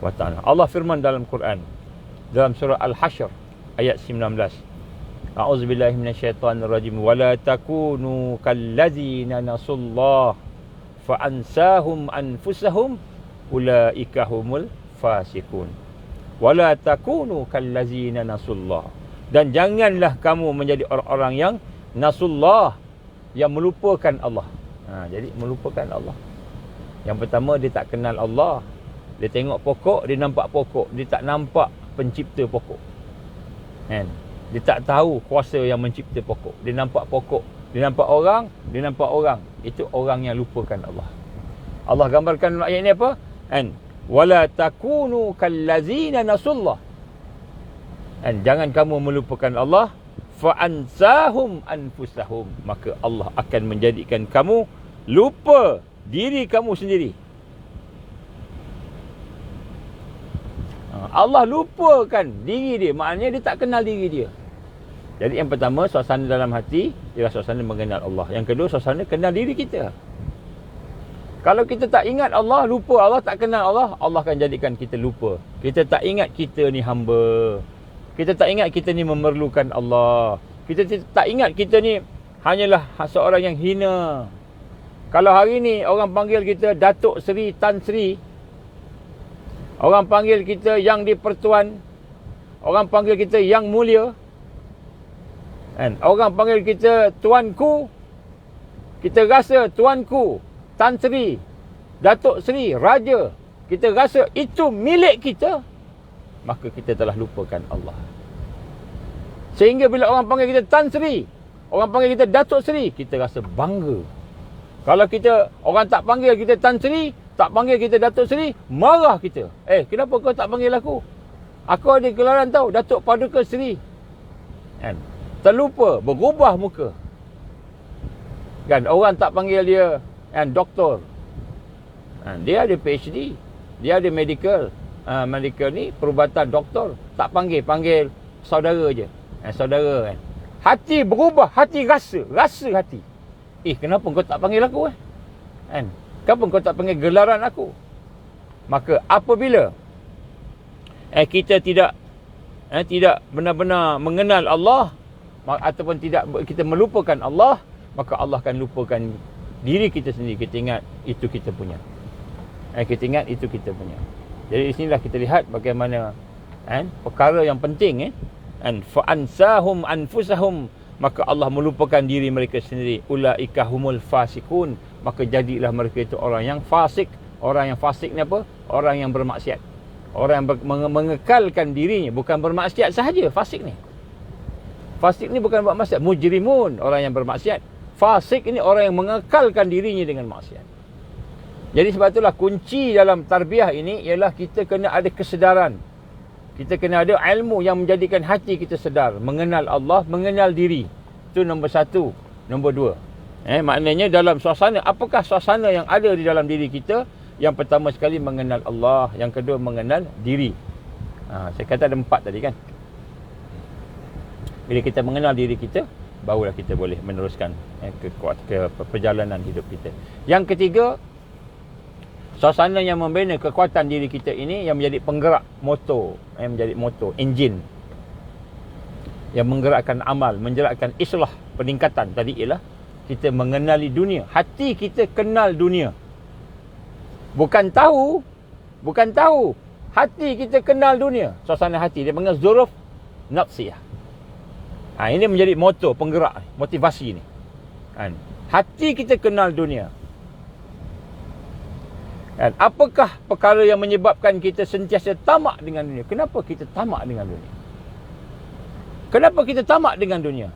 wa ta'ala. Allah firman dalam Quran, dalam surah Al-Hashr ayat 19. A'udzubillahi minasyaitonirrajim. Wala takunu kallazina nasullah fa'ansahum anfusahum ulaika humul fasikun. Wala takunu kallazina nasullah. Dan janganlah kamu menjadi orang-orang yang nasullah, yang melupakan Allah. Jadi melupakan Allah. Yang pertama, dia tak kenal Allah. Dia tengok pokok, dia nampak pokok, dia tak nampak pencipta pokok. Dia tak tahu kuasa yang mencipta pokok. Dia nampak pokok, dia nampak orang, dia nampak orang. Itu orang yang lupakan Allah. Allah gambarkan dalam ayat ini apa? Wala takunu kallazina nasullah. Jangan kamu melupakan Allah, fa'ansahum anfusahum. Maka Allah akan menjadikan kamu lupa diri kamu sendiri. Allah lupakan diri dia, maknanya dia tak kenal diri dia. Jadi yang pertama, suasana dalam hati ialah suasana mengenal Allah. Yang kedua, suasana kenal diri kita. Kalau kita tak ingat Allah, lupa Allah, tak kenal Allah, Allah akan jadikan kita lupa. Kita tak ingat kita ni hamba. Kita tak ingat kita ni memerlukan Allah. Kita tak ingat kita ni hanyalah seorang yang hina. Kalau hari ni orang panggil kita Datuk Seri, Tan Sri, orang panggil kita Yang di-Pertuan, orang panggil kita Yang Mulia, orang panggil kita Tuanku, kita rasa Tuanku, Tan Sri, Datuk Sri, Raja, kita rasa itu milik kita, maka kita telah lupakan Allah. Sehingga bila orang panggil kita Tan Sri, orang panggil kita Datuk Sri, kita rasa bangga. Kalau orang tak panggil kita Tan Sri, tak panggil kita Datuk Sri, marah kita. Kenapa kau tak panggil aku? Aku ada gelaran tahu, Datuk Paduka Sri. Terlupa, berubah muka. Orang tak panggil dia doktor. Dia ada PhD, dia ada medical ni perubatan doktor. Tak panggil saudara je. Saudara hati berubah, hati rasa hati. Kenapa kau tak panggil aku? Kenapa kau tak panggil gelaran aku? Maka apabila kita tidak benar-benar mengenal Allah, ataupun tidak, kita melupakan Allah, maka Allah akan lupakan diri kita sendiri. Kita ingat itu kita punya. Kita ingat itu kita punya. Jadi di sinilah kita lihat bagaimana perkara yang penting. Fa'ansahum anfusahum, maka Allah melupakan diri mereka sendiri. Ulaika humul fasikun, maka jadilah mereka itu orang yang fasik. Orang yang fasik ni apa? Orang yang bermaksiat. Orang yang mengekalkan dirinya, bukan bermaksiat sahaja fasik ni. Fasik ni bukan buat maksiat, mujrimun, orang yang bermaksiat. Fasik ini orang yang mengekalkan dirinya dengan maksiat. Jadi sebab itulah kunci dalam tarbiyah ini ialah kita kena ada kesedaran. Kita kena ada ilmu yang menjadikan hati kita sedar, mengenal Allah, mengenal diri. Itu nombor satu. Nombor dua, maknanya dalam suasana, apakah suasana yang ada di dalam diri kita? Yang pertama sekali mengenal Allah, yang kedua mengenal diri. Saya kata ada 4 tadi kan. Bila kita mengenal diri kita, barulah kita boleh meneruskan ke perjalanan hidup kita. Yang ketiga, suasana yang membina kekuatan diri kita ini yang menjadi penggerak motor, yang menjadi motor, enjin yang menggerakkan amal, menggerakkan islah, peningkatan tadi ialah kita mengenali dunia. Hati kita kenal dunia. Bukan tahu. Hati kita kenal dunia. Suasana hati, dia panggil zuruf nafsiyah. Ini menjadi motor, penggerak, motivasi ni. Hati kita kenal dunia. Kan? Apakah perkara yang menyebabkan kita sentiasa tamak dengan dunia? Kenapa kita tamak dengan dunia? Kenapa kita tamak dengan dunia?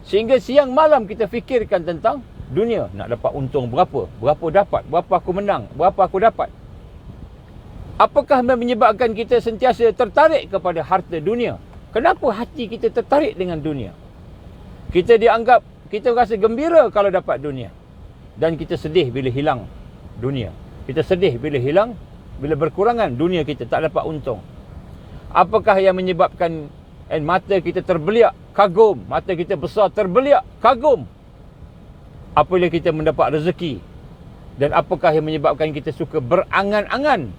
Sehingga siang malam kita fikirkan tentang dunia. Nak dapat untung berapa? Berapa dapat? Berapa aku menang? Berapa aku dapat? Apakah menyebabkan kita sentiasa tertarik kepada harta dunia? Kenapa hati kita tertarik dengan dunia? Kita rasa gembira kalau dapat dunia. Dan kita sedih bila hilang dunia. Kita sedih bila berkurangan dunia kita, tak dapat untung. Apakah yang menyebabkan mata kita terbeliak, kagum? Mata kita besar, terbeliak, kagum apabila kita mendapat rezeki. Dan apakah yang menyebabkan kita suka berangan-angan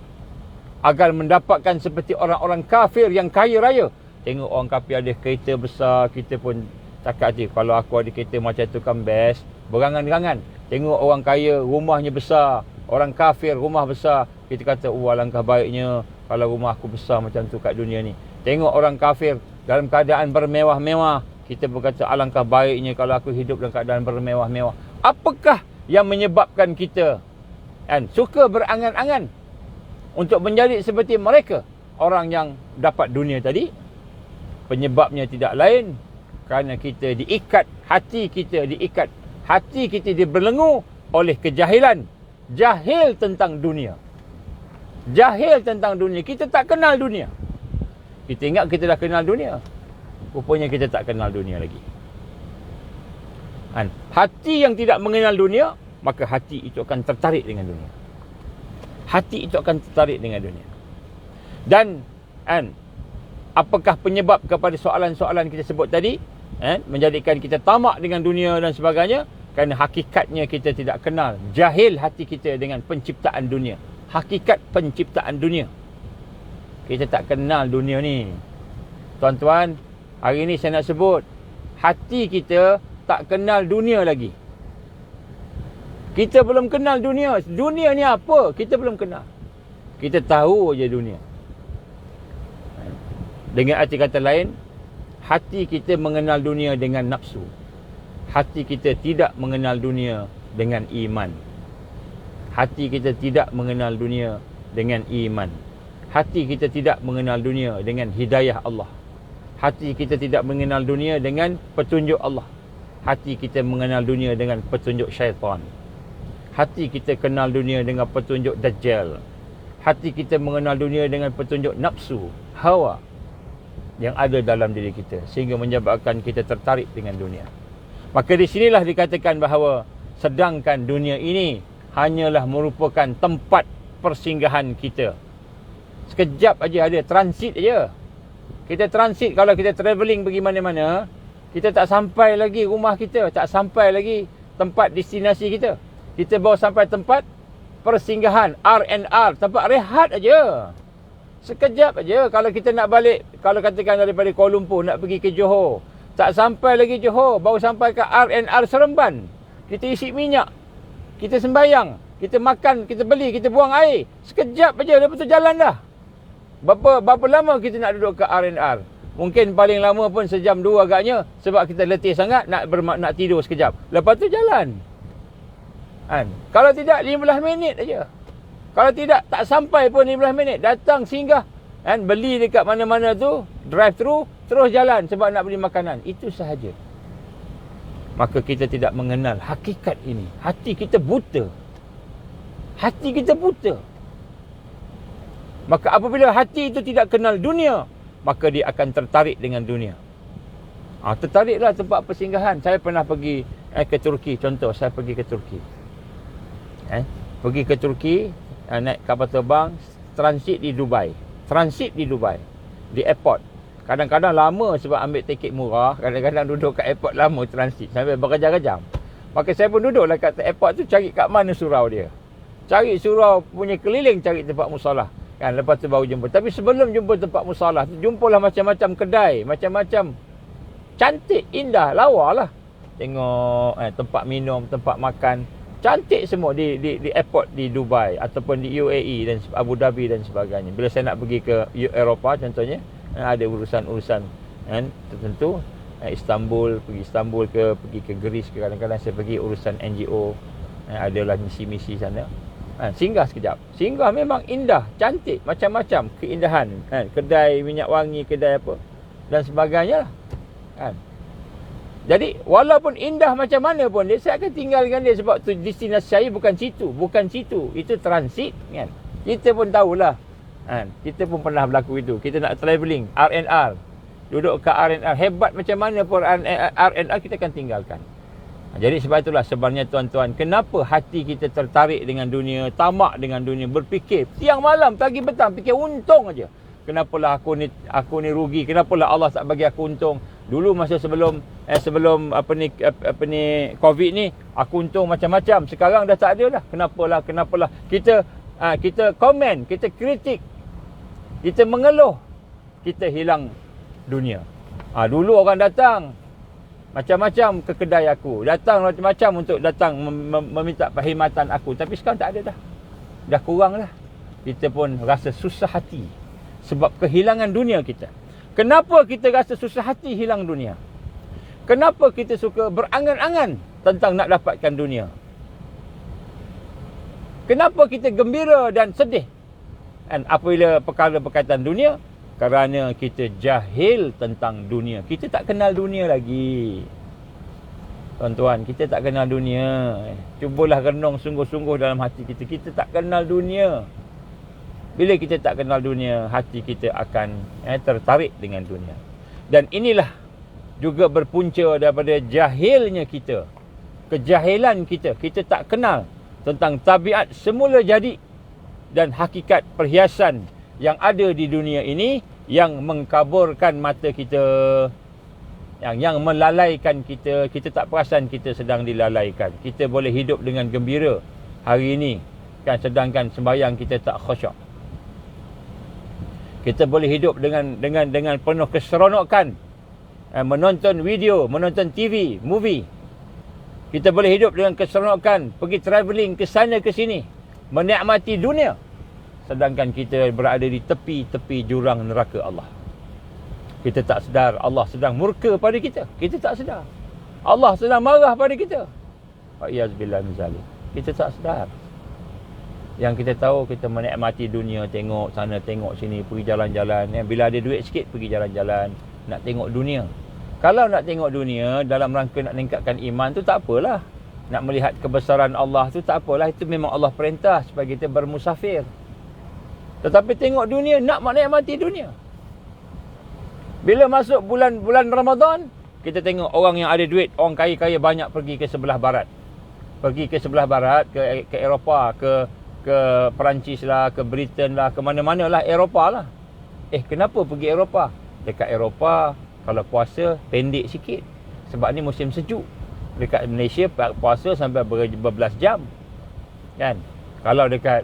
agar mendapatkan seperti orang-orang kafir yang kaya raya? Tengok orang kafir ada kereta besar, kita pun cakap je, kalau aku ada kereta macam tu kan best. Berangan-angan. Tengok orang kaya rumahnya besar, orang kafir rumah besar, kita kata alangkah baiknya kalau rumah aku besar macam tu kat dunia ni. Tengok orang kafir dalam keadaan bermewah-mewah, kita berkata alangkah baiknya kalau aku hidup dalam keadaan bermewah-mewah. Apakah yang menyebabkan kita suka berangan-angan untuk menjadi seperti mereka, orang yang dapat dunia tadi? Penyebabnya tidak lain kerana kita diikat, hati kita dibelenggu oleh kejahilan. Jahil tentang dunia. Kita tak kenal dunia. Kita ingat kita dah kenal dunia, rupanya kita tak kenal dunia lagi. Hati yang tidak mengenal dunia, maka hati itu akan tertarik dengan dunia. Dan apakah penyebab kepada soalan-soalan kita sebut tadi, menjadikan kita tamak dengan dunia dan sebagainya? Kerana hakikatnya kita tidak kenal. Jahil hati kita dengan penciptaan dunia. Hakikat penciptaan dunia. Kita tak kenal dunia ni. Tuan-tuan, hari ni saya nak sebut, hati kita tak kenal dunia lagi. Kita belum kenal dunia. Dunia ni apa? Kita belum kenal. Kita tahu je dunia. Dengan arti kata lain, hati kita mengenal dunia dengan nafsu. Hati kita tidak mengenal dunia dengan iman. Hati kita tidak mengenal dunia dengan iman. Hati kita tidak mengenal dunia dengan hidayah Allah. Hati kita tidak mengenal dunia dengan petunjuk Allah. Hati kita mengenal dunia dengan petunjuk syaitan. Hati kita kenal dunia dengan petunjuk Dajjal. Hati kita mengenal dunia dengan petunjuk nafsu, hawa yang ada dalam diri kita, sehingga menyebabkan kita tertarik dengan dunia. Maka di sinilah dikatakan bahawa sedangkan dunia ini hanyalah merupakan tempat persinggahan kita. Sekejap aja ada, transit aja. Kita transit, kalau kita travelling pergi mana-mana, kita tak sampai lagi rumah kita, tak sampai lagi tempat destinasi kita. Kita baru sampai tempat persinggahan, R&R, tempat rehat aja. Sekejap aja. Kalau kita nak balik, kalau katakan daripada Kuala Lumpur nak pergi ke Johor, tak sampai lagi Johor, baru sampai ke R&R Seremban. Kita isi minyak, kita sembayang, kita makan, kita beli, kita buang air. Sekejap aja, lepas tu jalan dah. Berapa lama kita nak duduk ke R&R? Mungkin paling lama pun sejam dua agaknya, sebab kita letih sangat nak tidur sekejap. Lepas tu jalan. Kalau tidak 15 minit aja. Kalau tidak, tak sampai pun 15 minit. Datang, singgah, beli dekat mana-mana tu, drive thru, terus jalan sebab nak beli makanan. Itu sahaja. Maka kita tidak mengenal hakikat ini. Hati kita buta. Maka apabila hati itu tidak kenal dunia, maka dia akan tertarik dengan dunia. Tertariklah tempat persinggahan. Saya pernah pergi ke Turki. Contoh, saya pergi ke Turki. Pergi ke Turki, naik kapal terbang, transit di Dubai. Di airport. Kadang-kadang lama sebab ambil tiket murah. Kadang-kadang duduk kat airport lama transit sampai berjam-jam. Maka saya pun duduklah kat airport tu, cari kat mana surau dia. Cari surau punya keliling, cari tempat musalah. Lepas tu baru jumpa. Tapi sebelum jumpa tempat musalah, jumpalah macam-macam kedai, macam-macam cantik, indah, lawa lah. Tengok tempat minum, tempat makan, cantik semua di airport di Dubai ataupun di UAE dan Abu Dhabi dan sebagainya. Bila saya nak pergi ke Eropah contohnya, ada urusan-urusan tertentu, Istanbul, pergi ke Greece, kadang-kadang saya pergi urusan NGO, adalah misi-misi sana. Singgah sekejap. Singgah memang indah, cantik, macam-macam keindahan. Kedai minyak wangi, kedai apa dan sebagainya lah. Jadi walaupun indah macam mana pun saya akan tinggalkan dia, sebab tu destinasi saya bukan situ. Itu transit kan. Kita pun tahulah. Kita pun pernah berlaku itu. Kita nak travelling R&R. Duduk ke R&R, hebat macam mana pun R&R kita akan tinggalkan. Jadi sebab itulah sebenarnya tuan-tuan, kenapa hati kita tertarik dengan dunia, tamak dengan dunia, berfikir siang malam, pagi petang, fikir untung aja. Kenapalah aku ni rugi, kenapalah Allah tak bagi aku untung. Dulu masa sebelum Covid ni, aku untung macam-macam. Sekarang dah tak ada dah. Kenapalah kita komen, kita kritik, kita mengeluh, kita hilang dunia. Dulu orang datang macam-macam ke kedai aku, datang macam-macam untuk datang meminta perkhidmatan aku. Tapi sekarang tak ada dah. Dah kurang lah. Kita pun rasa susah hati sebab kehilangan dunia kita. Kenapa kita rasa susah hati hilang dunia? Kenapa kita suka berangan-angan tentang nak dapatkan dunia? Kenapa kita gembira dan sedih apabila perkara berkaitan dunia? Kerana kita jahil tentang dunia. Kita tak kenal dunia lagi. Tuan-tuan, kita tak kenal dunia. Cubalah renung sungguh-sungguh dalam hati kita. Kita tak kenal dunia. Bila kita tak kenal dunia, hati kita akan tertarik dengan dunia. Dan inilah juga berpunca daripada jahilnya kita. Kejahilan kita. Kita tak kenal tentang tabiat semula jadi dan hakikat perhiasan yang ada di dunia ini, yang mengkaburkan mata kita, yang melalaikan kita. Kita tak perasan kita sedang dilalaikan. Kita boleh hidup dengan gembira hari ini kan, sedangkan sembahyang kita tak khusyuk. Kita boleh hidup dengan penuh keseronokan, menonton video, menonton TV, movie. Kita boleh hidup dengan keseronokan, pergi travelling ke sana ke sini, menikmati dunia. Sedangkan kita berada di tepi-tepi jurang neraka Allah. Kita tak sedar Allah sedang murka pada kita. Kita tak sedar Allah sedang marah pada kita. Wa'iyazbillah min zalik. Kita tak sedar. Yang kita tahu, kita menikmati dunia, tengok sana, tengok sini, pergi jalan-jalan. Bila ada duit sikit, pergi jalan-jalan, nak tengok dunia. Kalau nak tengok dunia dalam rangka nak meningkatkan iman tu tak apalah. Nak melihat kebesaran Allah tu tak apalah. Itu memang Allah perintah supaya kita bermusafir. Tetapi tengok dunia, nak menikmati dunia. Bila masuk bulan Ramadan, kita tengok orang yang ada duit, orang kaya-kaya banyak pergi ke sebelah barat. Pergi ke sebelah barat, ke Eropah, ke Perancis lah, ke Britain lah, ke mana-mana lah, Eropah lah. Kenapa pergi Eropah? Dekat Eropah, kalau puasa, pendek sikit. Sebab ni musim sejuk. Dekat Malaysia, puasa sampai berbelas jam. Kan? Kalau dekat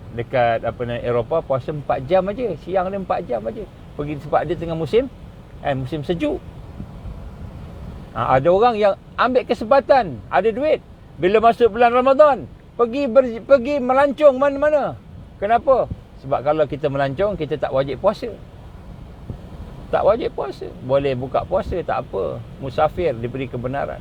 Eropah, puasa 4 jam aja. Siang dia 4 jam aja. Pergi sebab dia tengah musim sejuk. Ada orang yang ambil kesempatan, ada duit, bila masuk bulan Ramadan, pergi melancong mana-mana. Kenapa? Sebab kalau kita melancong, kita tak wajib puasa. Tak wajib puasa. Boleh buka puasa, tak apa. Musafir, diberi kebenaran.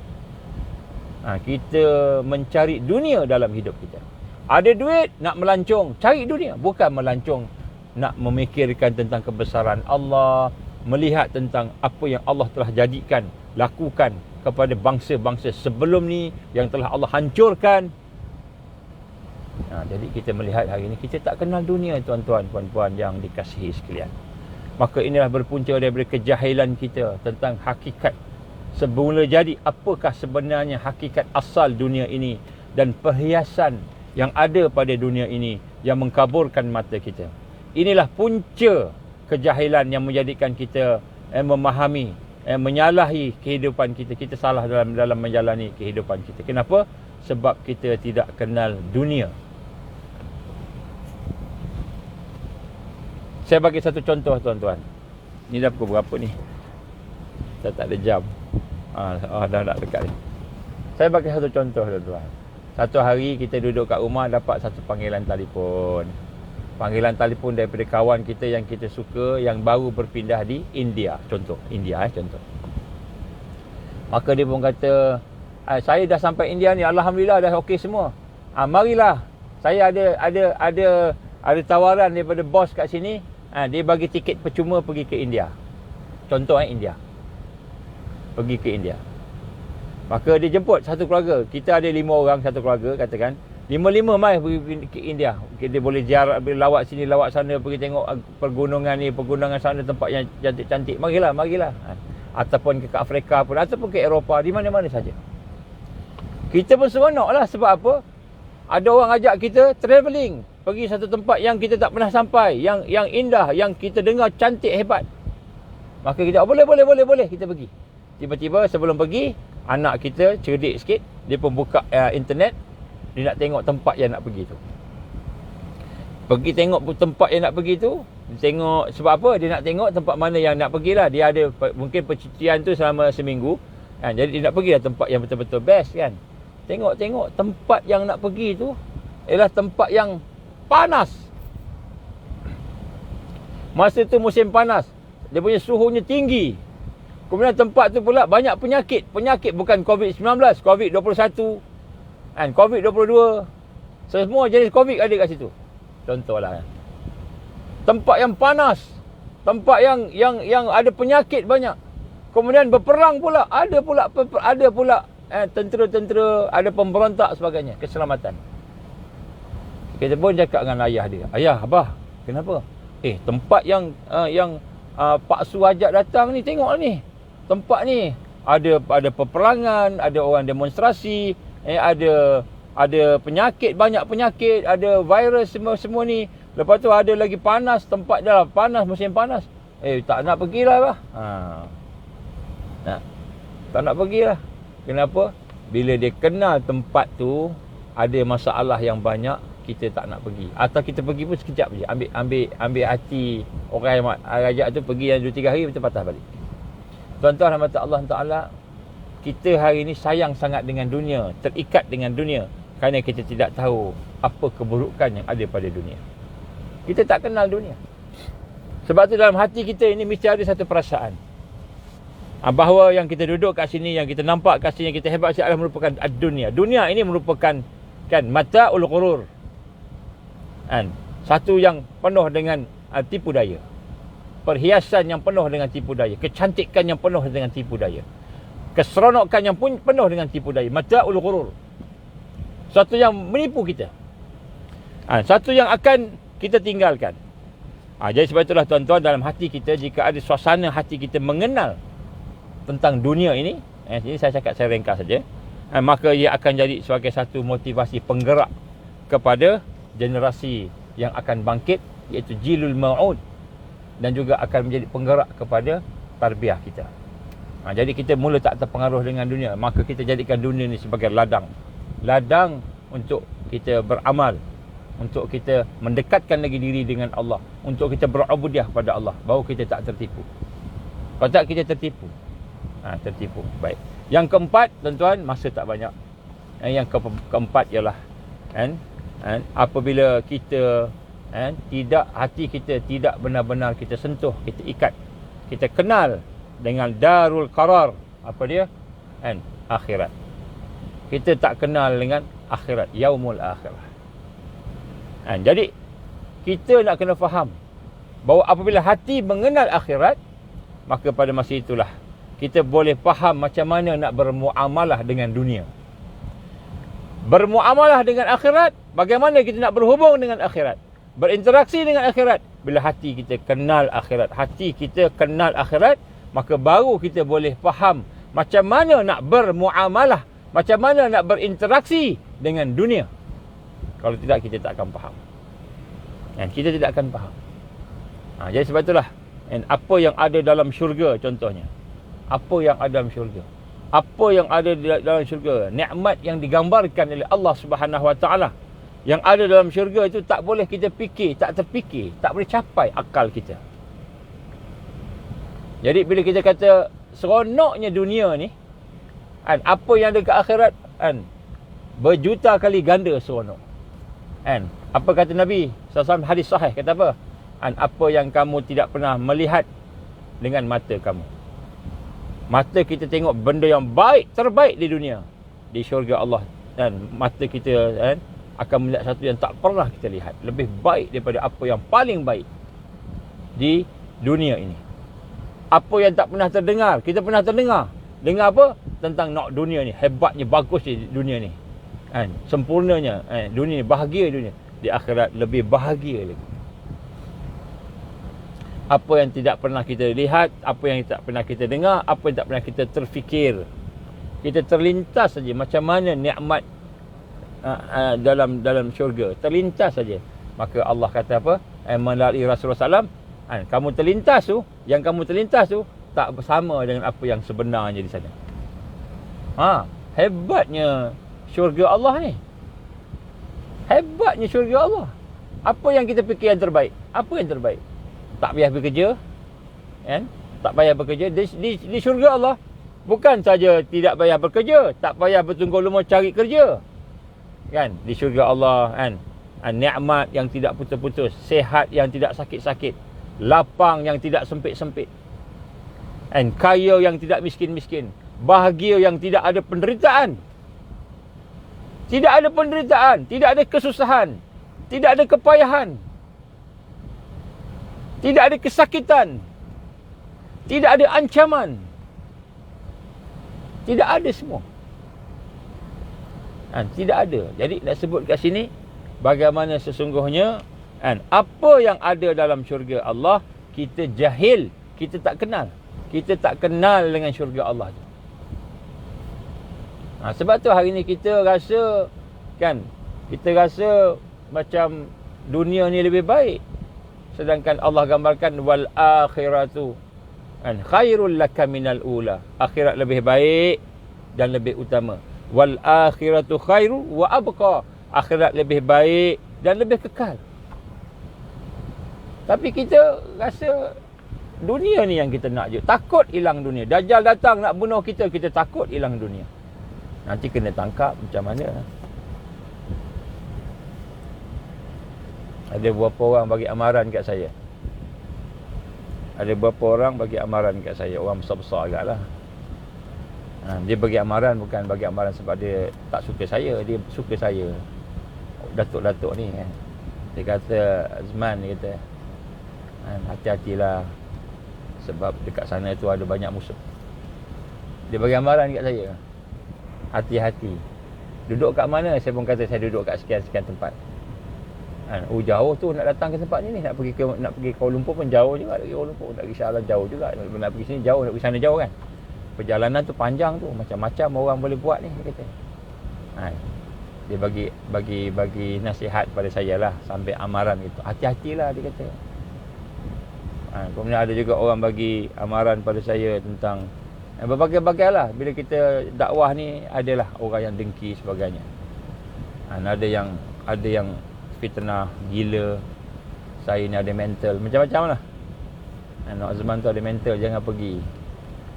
Kita mencari dunia dalam hidup kita. Ada duit, nak melancong, cari dunia. Bukan melancong nak memikirkan tentang kebesaran Allah, melihat tentang apa yang Allah telah jadikan, lakukan kepada bangsa-bangsa sebelum ni yang telah Allah hancurkan. Jadi kita melihat hari ini, kita tak kenal dunia, tuan-tuan, puan-puan yang dikasihi sekalian. Maka inilah berpunca daripada kejahilan kita tentang hakikat semula jadi. Apakah sebenarnya hakikat asal dunia ini dan perhiasan yang ada pada dunia ini yang mengkaburkan mata kita. Inilah punca kejahilan yang menjadikan kita memahami, menyalahi kehidupan kita. Kita salah dalam menjalani kehidupan kita. Kenapa? Sebab kita tidak kenal dunia. Saya bagi satu contoh, tuan-tuan. Ni dah pukul berapa ni? Saya tak ada jam. Dah nak dekat ni. Saya bagi satu contoh, tuan-tuan. Satu hari kita duduk kat rumah, dapat satu panggilan telefon. Panggilan telefon daripada kawan kita yang kita suka, yang baru berpindah di India. Contoh, contoh. Maka dia pun kata, saya dah sampai India ni, Alhamdulillah dah okey semua. Marilah Saya ada tawaran daripada bos kat sini, dia bagi tiket percuma pergi ke India. Contoh India. Pergi ke India. Maka dia jemput satu keluarga. Kita ada 5 orang satu keluarga katakan. 5-5 mai pergi ke India. Dia boleh ziarah, boleh lawat sini, lawat sana, pergi tengok pergunungan ni, pergunungan sana, tempat yang cantik-cantik. Marilah. Ataupun ke Afrika pun, ataupun ke Eropah, di mana-mana saja. Kita pun seronoklah. Sebab apa? Ada orang ajak kita travelling, pergi satu tempat yang kita tak pernah sampai, yang indah, yang kita dengar cantik, hebat. Maka kita boleh kita pergi. Tiba-tiba sebelum pergi, anak kita cerdik sikit, dia pun buka internet, dia nak tengok tempat yang nak pergi tu. Pergi tengok tempat yang nak pergi tu, tengok sebab apa? Dia nak tengok tempat mana yang nak pergilah. Dia ada mungkin percutian tu selama seminggu, kan? Jadi dia nak pergilah tempat yang betul-betul best, kan? Tengok tempat yang nak pergi tu ialah tempat yang panas. Masa tu musim panas, dia punya suhunya tinggi. Kemudian tempat tu pula banyak penyakit. Penyakit bukan COVID-19, COVID-21, kan, COVID-22. Semua jenis COVID ada kat situ. Contohlah. Tempat yang panas, tempat yang ada penyakit banyak. Kemudian berperang pula, ada pula tentera-tentera, ada pemberontak sebagainya, keselamatan. Kita pun cakap dengan ayah dia, "Ayah, abah, kenapa? Tempat yang Pak Su ajak datang ni, tengok ni. Tempat ni ada peperangan, ada orang demonstrasi, ada penyakit, banyak penyakit, ada virus semua ni. Lepas tu ada lagi panas, tempat dah panas, musim panas. Tak nak pergilah bah." Tak nak pergilah. Kenapa? Bila dia kenal tempat tu ada masalah yang banyak, kita tak nak pergi. Atau kita pergi pun sekejap je, ambil hati orang yang ajak tu, pergi yang 2-3 hari betul patah balik. Tuan-tuan rahmat Allah Taala, kita hari ini sayang sangat dengan dunia, terikat dengan dunia kerana kita tidak tahu apa keburukan yang ada pada dunia. Kita tak kenal dunia. Sebab tu dalam hati kita ini mesti ada satu perasaan, bahawa yang kita duduk kat sini, yang kita nampak kat sini, yang kita hebat adalah merupakan dunia. Dunia ini merupakan mata'ul ghurur. Satu yang penuh dengan tipu daya. Perhiasan yang penuh dengan tipu daya, kecantikan yang penuh dengan tipu daya, keseronokan yang pun penuh dengan tipu daya. Mata'ul ghurur. Satu yang menipu kita. Satu yang akan kita tinggalkan. Jadi sebab itulah tuan-tuan, dalam hati kita, jika ada suasana hati kita mengenal tentang dunia ini, ini saya cakap, saya ringkas saja, maka ia akan jadi sebagai satu motivasi penggerak kepada generasi yang akan bangkit, iaitu jilul ma'ud, dan juga akan menjadi penggerak kepada tarbiyah kita. Jadi kita mula tak terpengaruh dengan dunia, maka kita jadikan dunia ini sebagai ladang untuk kita beramal, untuk kita mendekatkan lagi diri dengan Allah, untuk kita berubudiah pada Allah, baru kita tak tertipu. Kalau tak, kita tertipu. Tertipu. Baik. Yang keempat, tuan-tuan, masa tak banyak. Yang keempat ialah apabila kita hati kita tidak benar-benar kita sentuh, kita ikat, kita kenal dengan darul qarar. Apa dia? Akhirat. Kita tak kenal dengan akhirat, yaumul akhirah. Jadi kita nak kena faham bahawa apabila hati mengenal akhirat, maka pada masa itulah kita boleh faham macam mana nak bermuamalah dengan dunia. Bermuamalah dengan akhirat, bagaimana kita nak berhubung dengan akhirat, berinteraksi dengan akhirat. Bila hati kita kenal akhirat, hati kita kenal akhirat, maka baru kita boleh faham macam mana nak bermuamalah, macam mana nak berinteraksi dengan dunia. Kalau tidak, kita tak akan faham. Kita tidak akan faham. Jadi sebab itulah, apa yang ada dalam syurga contohnya. Apa yang ada dalam syurga? Apa yang ada dalam syurga? Nikmat yang digambarkan oleh Allah Subhanahu Wa Taala yang ada dalam syurga itu tak boleh kita fikir, tak terfikir, tak boleh capai akal kita. Jadi bila kita kata seronoknya dunia ni, apa yang ada ke akhirat, berjuta kali ganda seronok. Apa kata Nabi SAW, hadis sahih, kata apa? Apa yang kamu tidak pernah melihat dengan mata kamu. Mata kita tengok benda yang baik, terbaik di dunia, di syurga Allah. Dan mata kita akan melihat satu yang tak pernah kita lihat, lebih baik daripada apa yang paling baik di dunia ini. Apa yang tak pernah terdengar, kita pernah terdengar. Dengar apa? Tentang nak dunia ni, hebatnya, bagus di dunia ni, kan? Sempurnanya dunia ni, bahagia dunia. Di akhirat lebih bahagia lagi. Apa yang tidak pernah kita lihat, apa yang tak pernah kita dengar, apa yang tak pernah kita terfikir, kita terlintas saja macam mana nikmat dalam syurga, terlintas saja. Maka Allah kata apa? Melalui Rasulullah SAW, kamu terlintas tu, yang kamu terlintas tu tak bersama dengan apa yang sebenarnya di sana. Hebatnya syurga Allah ni. Hebatnya syurga Allah. Apa yang kita fikir yang terbaik? Apa yang terbaik? Tak payah bekerja, kan? Tak payah bekerja di syurga Allah. Bukan saja tidak payah bekerja, tak payah bertunggu lumus cari kerja, kan? Di syurga Allah, kan? Nikmat yang tidak putus-putus, sehat yang tidak sakit-sakit, lapang yang tidak sempit-sempit, kan? Kaya yang tidak miskin-miskin, bahagia yang tidak ada penderitaan. Tidak ada penderitaan, tidak ada kesusahan, tidak ada kepayahan, tidak ada kesakitan, tidak ada ancaman. Tidak ada semua. Tidak ada. Jadi nak sebut kat sini bagaimana sesungguhnya, apa yang ada dalam syurga Allah kita jahil, kita tak kenal. Kita tak kenal dengan syurga Allah tu. Sebab tu hari ni kita rasa, kan, kita rasa macam dunia ni lebih baik, sedangkan Allah gambarkan wal akhiratu khairul laka minal ula. Akhirat lebih baik dan lebih utama. Wal akhiratu khairu wa abqa. Akhirat lebih baik dan lebih kekal. Tapi kita rasa dunia ni yang kita nak je. Takut hilang dunia. Dajjal datang nak bunuh kita, kita takut hilang dunia. Nanti kena tangkap macam mana? Ada berapa orang bagi amaran kat saya? Ada berapa orang bagi amaran kat saya? Orang besar-besar agak lah. Dia bagi amaran bukan bagi amaran sebab dia tak suka saya. Dia suka saya. Datuk-datuk ni, kan. Dia kata, Azman, dia kata, hati-hatilah, sebab dekat sana tu ada banyak musuh. Dia bagi amaran kat saya, hati-hati. Duduk kat mana? Saya pun kata saya duduk kat sekian-sekian tempat. Jauh tu nak datang ke tempat ni, nak pergi Kuala Lumpur pun jauh juga. Nak pergi Kuala Lumpur, nak pergi Shah Alam jauh juga. Nak pergi sini jauh, nak pergi sana jauh, kan. Perjalanan tu panjang tu, macam-macam orang boleh buat ni, dia kata. Dia bagi nasihat pada saya lah, sampai amaran gitu. Hati-hatilah, dia kata. Kemudian ada juga orang bagi amaran pada saya tentang berbagai-bagai lah. Bila kita dakwah ni, adalah orang yang dengki sebagainya. Ada yang fitnah, gila, saya ni ada mental, macam-macam lah. Nak Azman tu ada mental, jangan pergi.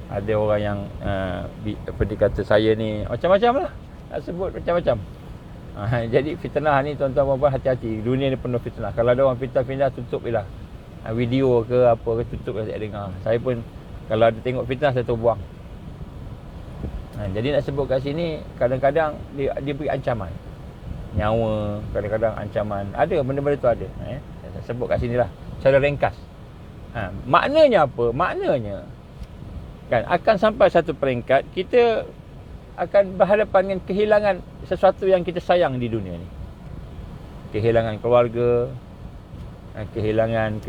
Ada orang yang apa dikata saya ni macam-macam lah, nak sebut macam-macam. Jadi fitnah ni tuan-tuan puan-puan, hati-hati. Dunia ni penuh fitnah. Kalau ada orang fitnah, tutup je lah. Video ke apa ke, tutup je, tak dengar. Saya pun kalau ada tengok fitnah, saya terbuang. Jadi nak sebut kat sini, kadang-kadang dia beri ancaman. Nyawa, kadang-kadang ancaman. Ada, benda-benda tu ada. Saya sebut kat sini lah, secara ringkas. Maknanya apa? Maknanya, kan, akan sampai satu peringkat kita akan berhadapan dengan kehilangan sesuatu yang kita sayang di dunia ni. Kehilangan keluarga, kehilangan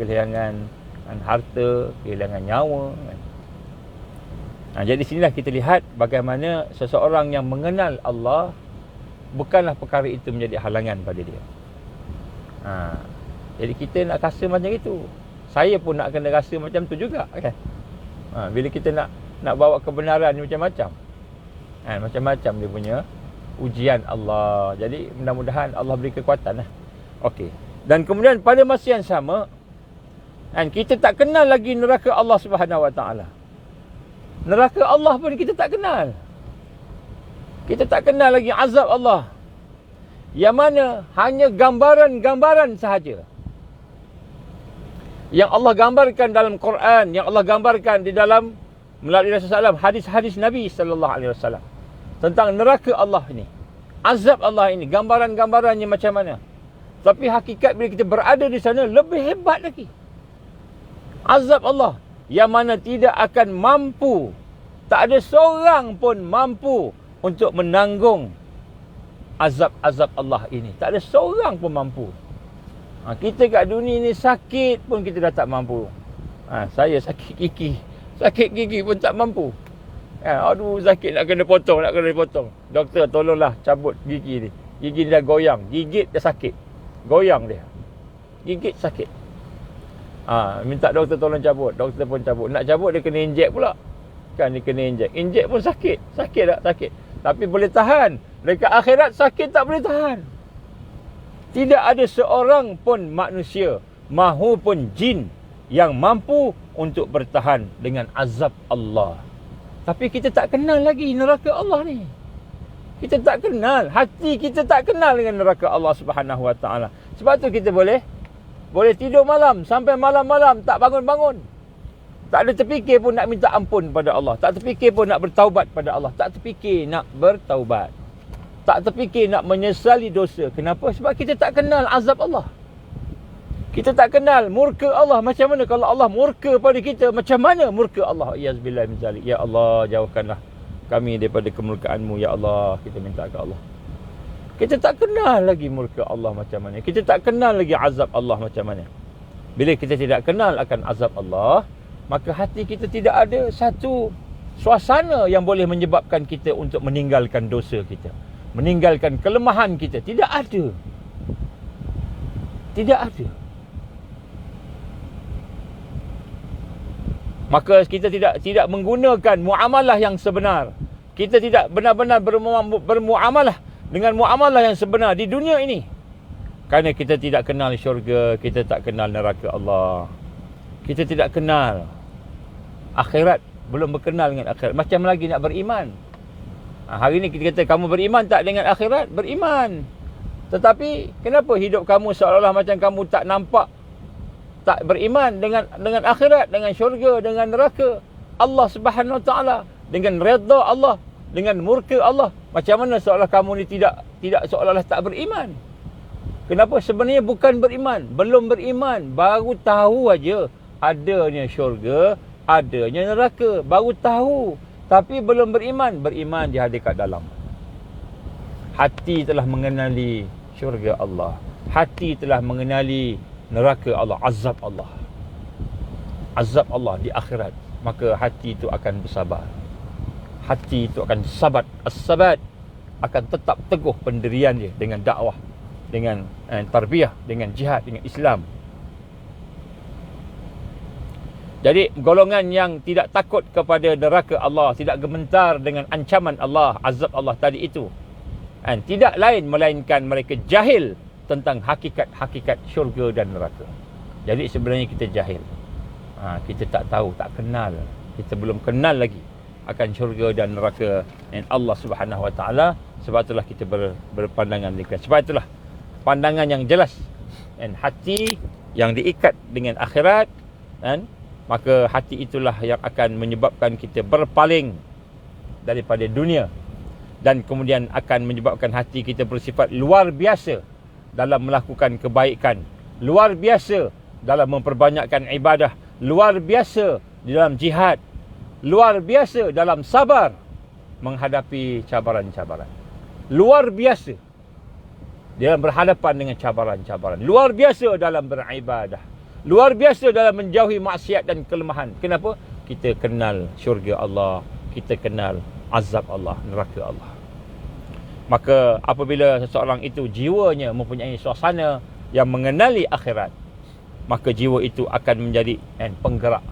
harta, kehilangan nyawa, kan. Jadi sinilah kita lihat bagaimana seseorang yang mengenal Allah, bukanlah perkara itu menjadi halangan pada dia. Jadi kita nak rasa macam itu. Saya pun nak kena rasa macam tu juga, kan. Bila kita nak bawa kebenaran ni macam-macam. Macam-macam dia punya ujian Allah. Jadi mudah-mudahan Allah beri kekuatan lah. Okey. Dan kemudian pada masa yang sama, kita tak kenal lagi neraka Allah Subhanahu Wa Taala. Neraka Allah pun kita tak kenal. Kita tak kenal lagi azab Allah, yang mana hanya gambaran-gambaran sahaja yang Allah gambarkan dalam Quran, yang Allah gambarkan di dalam melalui Rasulullah SAW, hadis-hadis Nabi sallallahu alaihi wasallam tentang neraka Allah ini. azab Allah ini, gambaran-gambarannya macam mana. Tapi hakikat bila kita berada di sana lebih hebat lagi. Azab Allah yang mana tidak akan mampu, tak ada seorang pun mampu untuk menanggung azab-azab Allah ini. Tak ada seorang pun mampu. Kita kat dunia ni sakit pun kita dah tak mampu. Saya sakit gigi pun tak mampu. Aduh, sakit nak kena potong. Doktor tolonglah cabut gigi ni. Gigi ni dah goyang, gigit dah sakit. Goyang dia. Gigit sakit. Minta doktor tolong cabut. Doktor pun cabut. Nak cabut dia kena injek pula. Kan dia kena injek. Injek pun sakit. Sakit tak? Sakit. Tapi boleh tahan. Dekat akhirat sakit tak boleh tahan. Tidak ada seorang pun manusia mahupun jin yang mampu untuk bertahan dengan azab Allah. Tapi kita tak kenal lagi neraka Allah ni. Kita tak kenal. Hati kita tak kenal dengan neraka Allah Subhanahu Wa Taala. Sebab tu kita boleh tidur malam sampai malam-malam tak bangun-bangun. Tak ada terfikir pun nak minta ampun pada Allah. Tak terfikir pun nak bertaubat pada Allah. Tak terfikir nak bertaubat. Tak terfikir nak menyesali dosa. Kenapa? Sebab kita tak kenal azab Allah. Kita tak kenal murka Allah macam mana. Kalau Allah murka pada kita, macam mana murka Allah? Iyazbillah min zalik. Ya Allah, jauhkanlah kami daripada kemurkaan-Mu. Ya Allah, kita minta ke Allah. Kita tak kenal lagi murka Allah macam mana. Kita tak kenal lagi azab Allah macam mana. Bila kita tidak kenal akan azab Allah, maka hati kita tidak ada satu suasana yang boleh menyebabkan kita untuk meninggalkan dosa kita, meninggalkan kelemahan kita. Tidak ada. Tidak ada. Maka kita tidak menggunakan muamalah yang sebenar. Kita tidak benar-benar bermuamalah dengan muamalah yang sebenar di dunia ini. Kerana kita tidak kenal syurga, kita tak kenal neraka Allah. Kita tidak kenal akhirat, belum berkenal dengan akhirat. Macam lagi nak beriman. Hari ni kita kata kamu beriman tak dengan akhirat? Beriman. Tetapi kenapa hidup kamu seolah-olah macam kamu tak nampak, tak beriman dengan akhirat, dengan syurga, dengan neraka Allah Subhanahu Wa Taala, dengan redha Allah, dengan murka Allah. Macam mana seolah kamu ni tidak seolah-olah tak beriman? Kenapa? Sebenarnya bukan beriman, belum beriman, baru tahu aja adanya syurga, adanya neraka, baru tahu. Tapi belum beriman. Beriman dia ada kat dalam. Hati telah mengenali syurga Allah. Hati telah mengenali neraka Allah, azab Allah. Azab Allah di akhirat. Maka hati itu akan bersabar. Hati itu akan sabat. As-sabat akan tetap teguh pendirian dia dengan dakwah, dengan tarbiyah, dengan jihad, dengan Islam. Jadi golongan yang tidak takut kepada neraka Allah, tidak gemetar dengan ancaman Allah, azab Allah tadi itu, tidak lain melainkan mereka jahil tentang hakikat-hakikat syurga dan neraka. Jadi sebenarnya kita jahil. Kita tak tahu, tak kenal. Kita belum kenal lagi akan syurga dan neraka Allah Subhanahu Wa Taala. Sebab itulah kita berpandangan demikian. Sebab itulah pandangan yang jelas, hati yang diikat dengan akhirat, maka hati itulah yang akan menyebabkan kita berpaling daripada dunia, dan kemudian akan menyebabkan hati kita bersifat luar biasa dalam melakukan kebaikan, luar biasa dalam memperbanyakkan ibadah, luar biasa di dalam jihad, luar biasa dalam sabar menghadapi cabaran-cabaran, luar biasa dalam berhadapan dengan cabaran-cabaran, luar biasa dalam beribadah, luar biasa dalam menjauhi maksiat dan kelemahan. Kenapa? Kita kenal syurga Allah, kita kenal azab Allah, neraka Allah. Maka apabila seseorang itu jiwanya mempunyai suasana yang mengenali akhirat, maka jiwa itu akan menjadi penggerak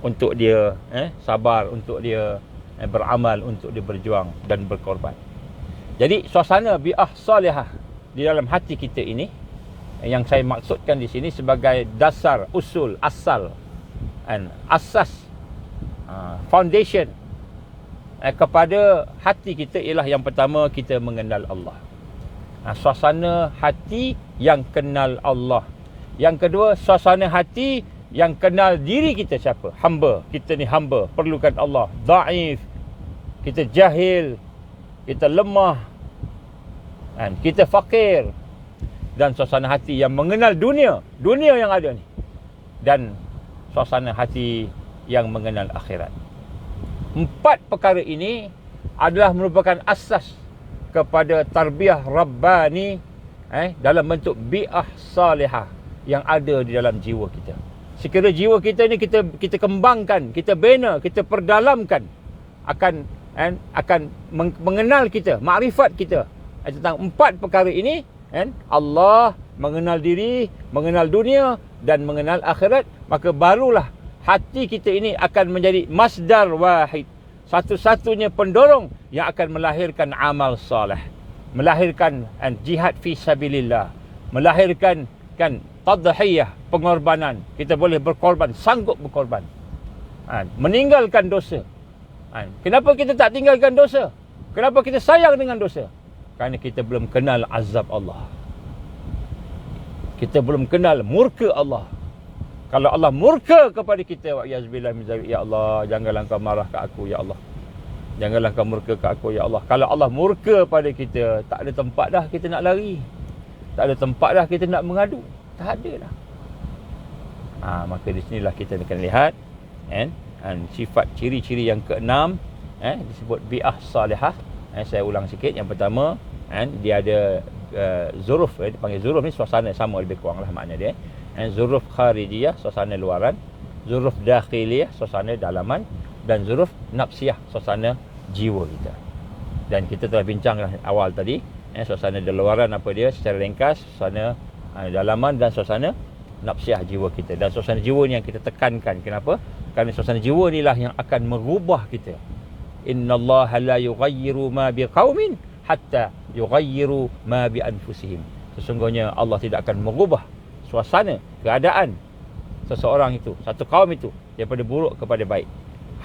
untuk dia sabar, untuk dia beramal, untuk dia berjuang dan berkorban. Jadi suasana bi'ah salihah di dalam hati kita ini, yang saya maksudkan di sini sebagai dasar, usul, asal, asas, foundation kepada hati kita ialah yang pertama, kita mengenal Allah. Suasana hati yang kenal Allah. Yang kedua, suasana hati yang kenal diri kita siapa? Hamba. Kita ni hamba, perlukan Allah. Dhaif. Kita jahil. Kita lemah. Kita fakir, dan suasana hati yang mengenal dunia yang ada ni, dan suasana hati yang mengenal akhirat. 4 perkara ini adalah merupakan asas kepada tarbiyah Rabbani dalam bentuk bi'ah salihah yang ada di dalam jiwa kita. Sekiranya jiwa kita ni kita kembangkan, kita bina, kita perdalamkan, akan mengenal kita, makrifat kita tentang 4 perkara ini, Allah, mengenal diri, mengenal dunia dan mengenal akhirat, maka barulah hati kita ini akan menjadi masdar wahid, satu-satunya pendorong yang akan melahirkan amal soleh, melahirkan jihad fi sabilillah, melahirkan tadhiyah, pengorbanan. Kita boleh berkorban, sanggup berkorban, meninggalkan dosa. Kenapa kita tak tinggalkan dosa? Kenapa kita sayang dengan dosa? Kerana kita belum kenal azab Allah. Kita belum kenal murka Allah. Kalau Allah murka kepada kita, wa'iyazbillah min zalik, ya Allah, janganlah kau marah ke aku, ya Allah. Janganlah kau murka ke aku, ya Allah. Kalau Allah murka pada kita, tak ada tempat dah kita nak lari. Tak ada tempat dah kita nak mengadu. Tak ada dah. Maka di sinilah kita akan lihat sifat ciri-ciri yang keenam, disebut bi'ah salihah. Saya ulang sikit. Yang pertama, dia ada zuruf, dipanggil zuruf ni suasana, sama lebih kurang lah makna dia. Zuruf kharijiyah, suasana luaran. Zuruf dakhiliyah, suasana dalaman. Dan zuruf nafsiyah, suasana jiwa kita. Dan kita telah bincang awal tadi, suasana luaran apa dia secara ringkas, suasana dalaman dan suasana nafsiyah jiwa kita. Dan suasana jiwa ni yang kita tekankan. Kenapa? Kerana suasana jiwa inilah yang akan merubah kita. Innallaha la yughayyiru ma biqaumin hatta yughayyiru ma bi anfusihim. Sesungguhnya Allah tidak akan merubah suasana, keadaan seseorang itu, satu kaum itu, daripada buruk kepada baik,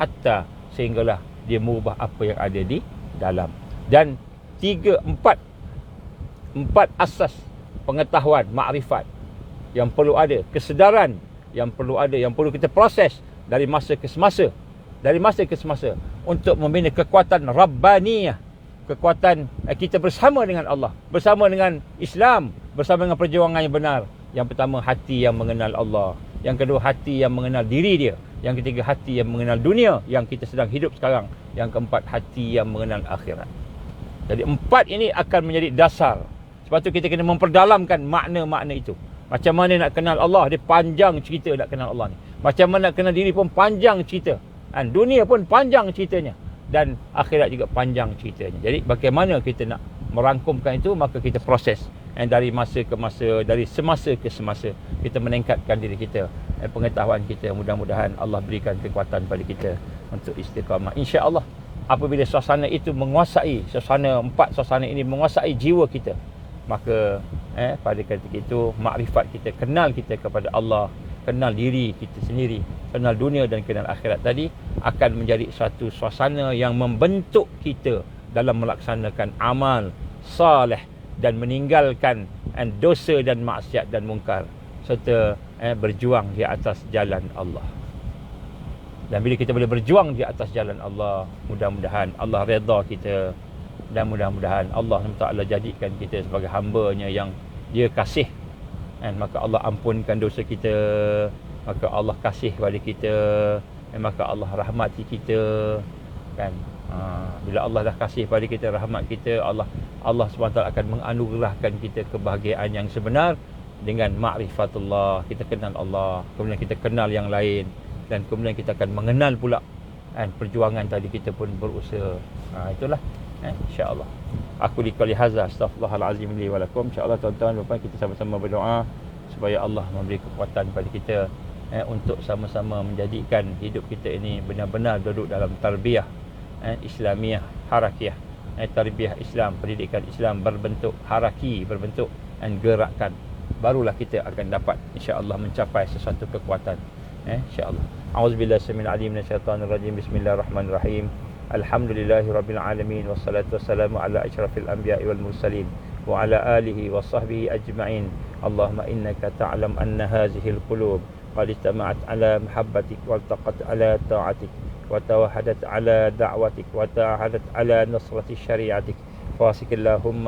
hatta sehinggalah dia merubah apa yang ada di dalam. Dan empat asas pengetahuan, makrifat yang perlu ada, kesedaran yang perlu ada, yang perlu kita proses dari masa ke semasa, untuk membina kekuatan Rabbaniyah, kekuatan kita bersama dengan Allah, bersama dengan Islam, bersama dengan perjuangan yang benar. Yang pertama, hati yang mengenal Allah. Yang kedua, hati yang mengenal diri dia. Yang ketiga, hati yang mengenal dunia yang kita sedang hidup sekarang. Yang keempat, hati yang mengenal akhirat. Jadi 4 ini akan menjadi dasar. Sebab tu kita kena memperdalamkan makna-makna itu. Macam mana nak kenal Allah, dia panjang cerita nak kenal Allah ni. Macam mana nak kenal diri pun panjang cerita. Dunia pun panjang ceritanya. Dan akhirat juga panjang ceritanya. Jadi bagaimana kita nak merangkumkan itu, maka kita proses. Dari masa ke masa, dari semasa ke semasa, kita meningkatkan diri kita, pengetahuan kita. Mudah-mudahan Allah berikan kekuatan pada kita untuk istiqamah, insya-Allah. Apabila suasana itu menguasai, empat suasana ini menguasai jiwa kita, maka pada ketika itu makrifat kita, kenal kita kepada Allah, kenal diri kita sendiri, kenal dunia dan kenal akhirat tadi, akan menjadi satu suasana yang membentuk kita dalam melaksanakan amal saleh dan meninggalkan dosa dan maksiat dan mungkar, serta berjuang di atas jalan Allah. Dan bila kita boleh berjuang di atas jalan Allah, mudah-mudahan Allah redha kita, dan mudah-mudahan Allah SWT jadikan kita sebagai hamba-Nya yang Dia kasih. Maka Allah ampunkan dosa kita, maka Allah kasih kepada kita, maka Allah rahmati kita, kan? Bila Allah dah kasih pada kita, rahmat kita, Allah SWT akan menganugerahkan kita kebahagiaan yang sebenar dengan ma'rifatullah. Kita kenal Allah, kemudian kita kenal yang lain, dan kemudian kita akan mengenal pula perjuangan tadi kita pun berusaha. Itulah, insya-Allah. Aku liqali hadza, astaghfirullahalazim li wa lakum. Insya-Allah tuan-tuan dan puan, kita sama-sama berdoa supaya Allah memberi kekuatan pada kita untuk sama-sama menjadikan hidup kita ini benar-benar duduk dalam tarbiyah Islamiyah, harakiyah. Tarbiyah Islam, pendidikan Islam berbentuk haraki, berbentuk gerakan. Barulah kita akan dapat insya-Allah mencapai sesuatu kekuatan. InsyaAllah. A'udzubillahi samil alim minasyaitanir rajim. Bismillahirrahmanirrahim. Alhamdulillahirabbil alamin, wassalatu wassalamu ala asyrafil anbiya'i wal mursalin wa ala alihi wa sahbihi ajma'in. Allahumma innaka ta'lam anna hazihil qulub qad istama'at ala mahabbatik wa altaqat ala ta'atik wa tawahadat ala da'watik wa ta'ahadat ala nasrati syari'atik فاسق اللهم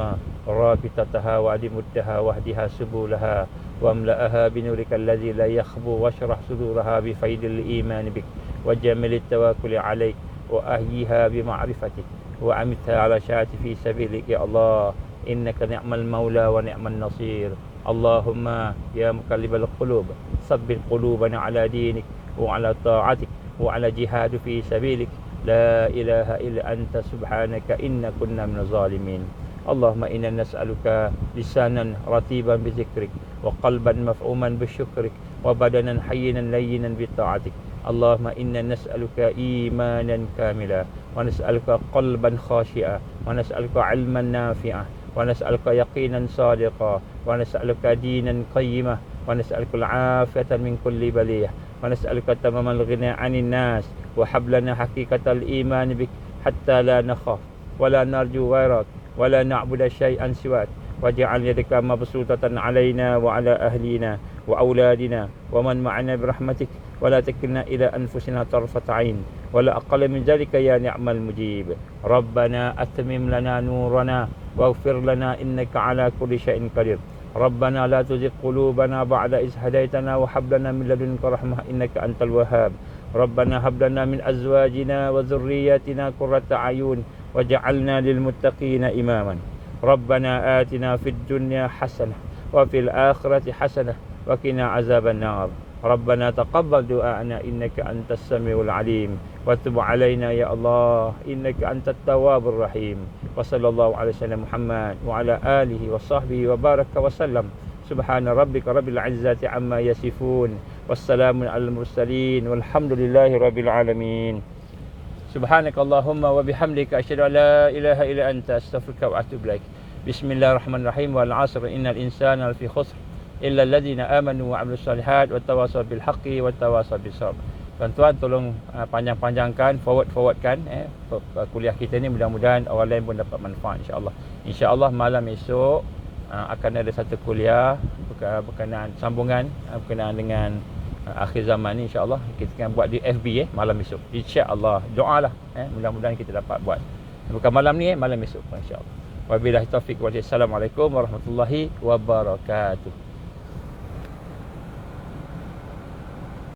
رابطتها وأدمدها واهدها سبلها واملأها بنورك الذي لا يخبو واشرح صدورها بفيض الإيمان بك وجمل التوكل عليك وأهيها بمعرفتك وأمتها على شاة في سبيلك يا الله إنك نعم المولى ونعم النصير اللهم يا مقلب القلوب ثبت قلوبنا على دينك وعلى طاعتك وعلى جهاد في سبيلك لا إله إلا أنت سبحانك إنا كنا من الظالمين اللهم إنا نسألك لسانا رطيبا بذكرك وقلبا مفعوما بشكرك وبدنا حينا لينا بطاعتك اللهم إنا نسألك إيمانا كاملا ونسألك قلبا خاشعا ونسألك علما نافعا ونسألك يقينا صادقا ونسألك دينا قيما ونسألك العافية من كل بلية ونسألك تمام الغنى عن الناس وحبلنا حقيقة الإيمان بك حتى لا نخاف ولا نرجو غيرك ولا نعبد شيئا سواك واجعل يدك مبسوطة علينا وعلى أهلنا وأولادنا ومن معنا برحمتك ولا تكلنا إلى أنفسنا طرفة عين ولا أقل من ذلك يا نعم المجيب ربنا أتمم لنا نورنا واغفر لنا إنك على كل شيء قدير ربنا لا تزغ قلوبنا بعد إذ هديتنا وهب لنا من لدنك رحمة إنك أنت الوهاب ربنا هب لنا من أزواجنا وذرياتنا قرة أعين وجعلنا للمتقين إماما ربنا آتنا في الدنيا حسنة وفي الآخرة حسنة وقنا عذاب النار ربنا تقبل دعاءنا إنك أنت السميع العليم وتب علينا يا الله إنك أنت التواب الرحيم وصلى الله على سيدنا محمد وعلى آله وصحبه وبارك وسلم سبحان ربك رب العزة عما يصفون والسلام على المرسلين والحمد لله رب العالمين سبحانك اللهم وبحمدك أشهد أن لا إله إلا أنت أستغفرك وأتوب إليك بسم الله الرحمن الرحيم والعصر إن الإنسان لفي خسر illa alladzina amanu wa 'amilus solihat wa tawassaw bil haqqi wa tawassaw bis sabr. Tuan-tuan tolong panjang-panjangkan, forwardkan kuliah kita ni, mudah-mudahan orang lain pun dapat manfaat insya-Allah. Insya-Allah malam esok akan ada satu kuliah berkenaan sambungan berkenaan dengan akhir zaman ni insya-Allah. Kita akan buat di FB malam esok. Insya-Allah doalah mudah-mudahan kita dapat buat. Bukan malam ni malam esok insya-Allah. Wabillahi taufik wal hidayah. Assalamualaikum warahmatullahi wabarakatuh.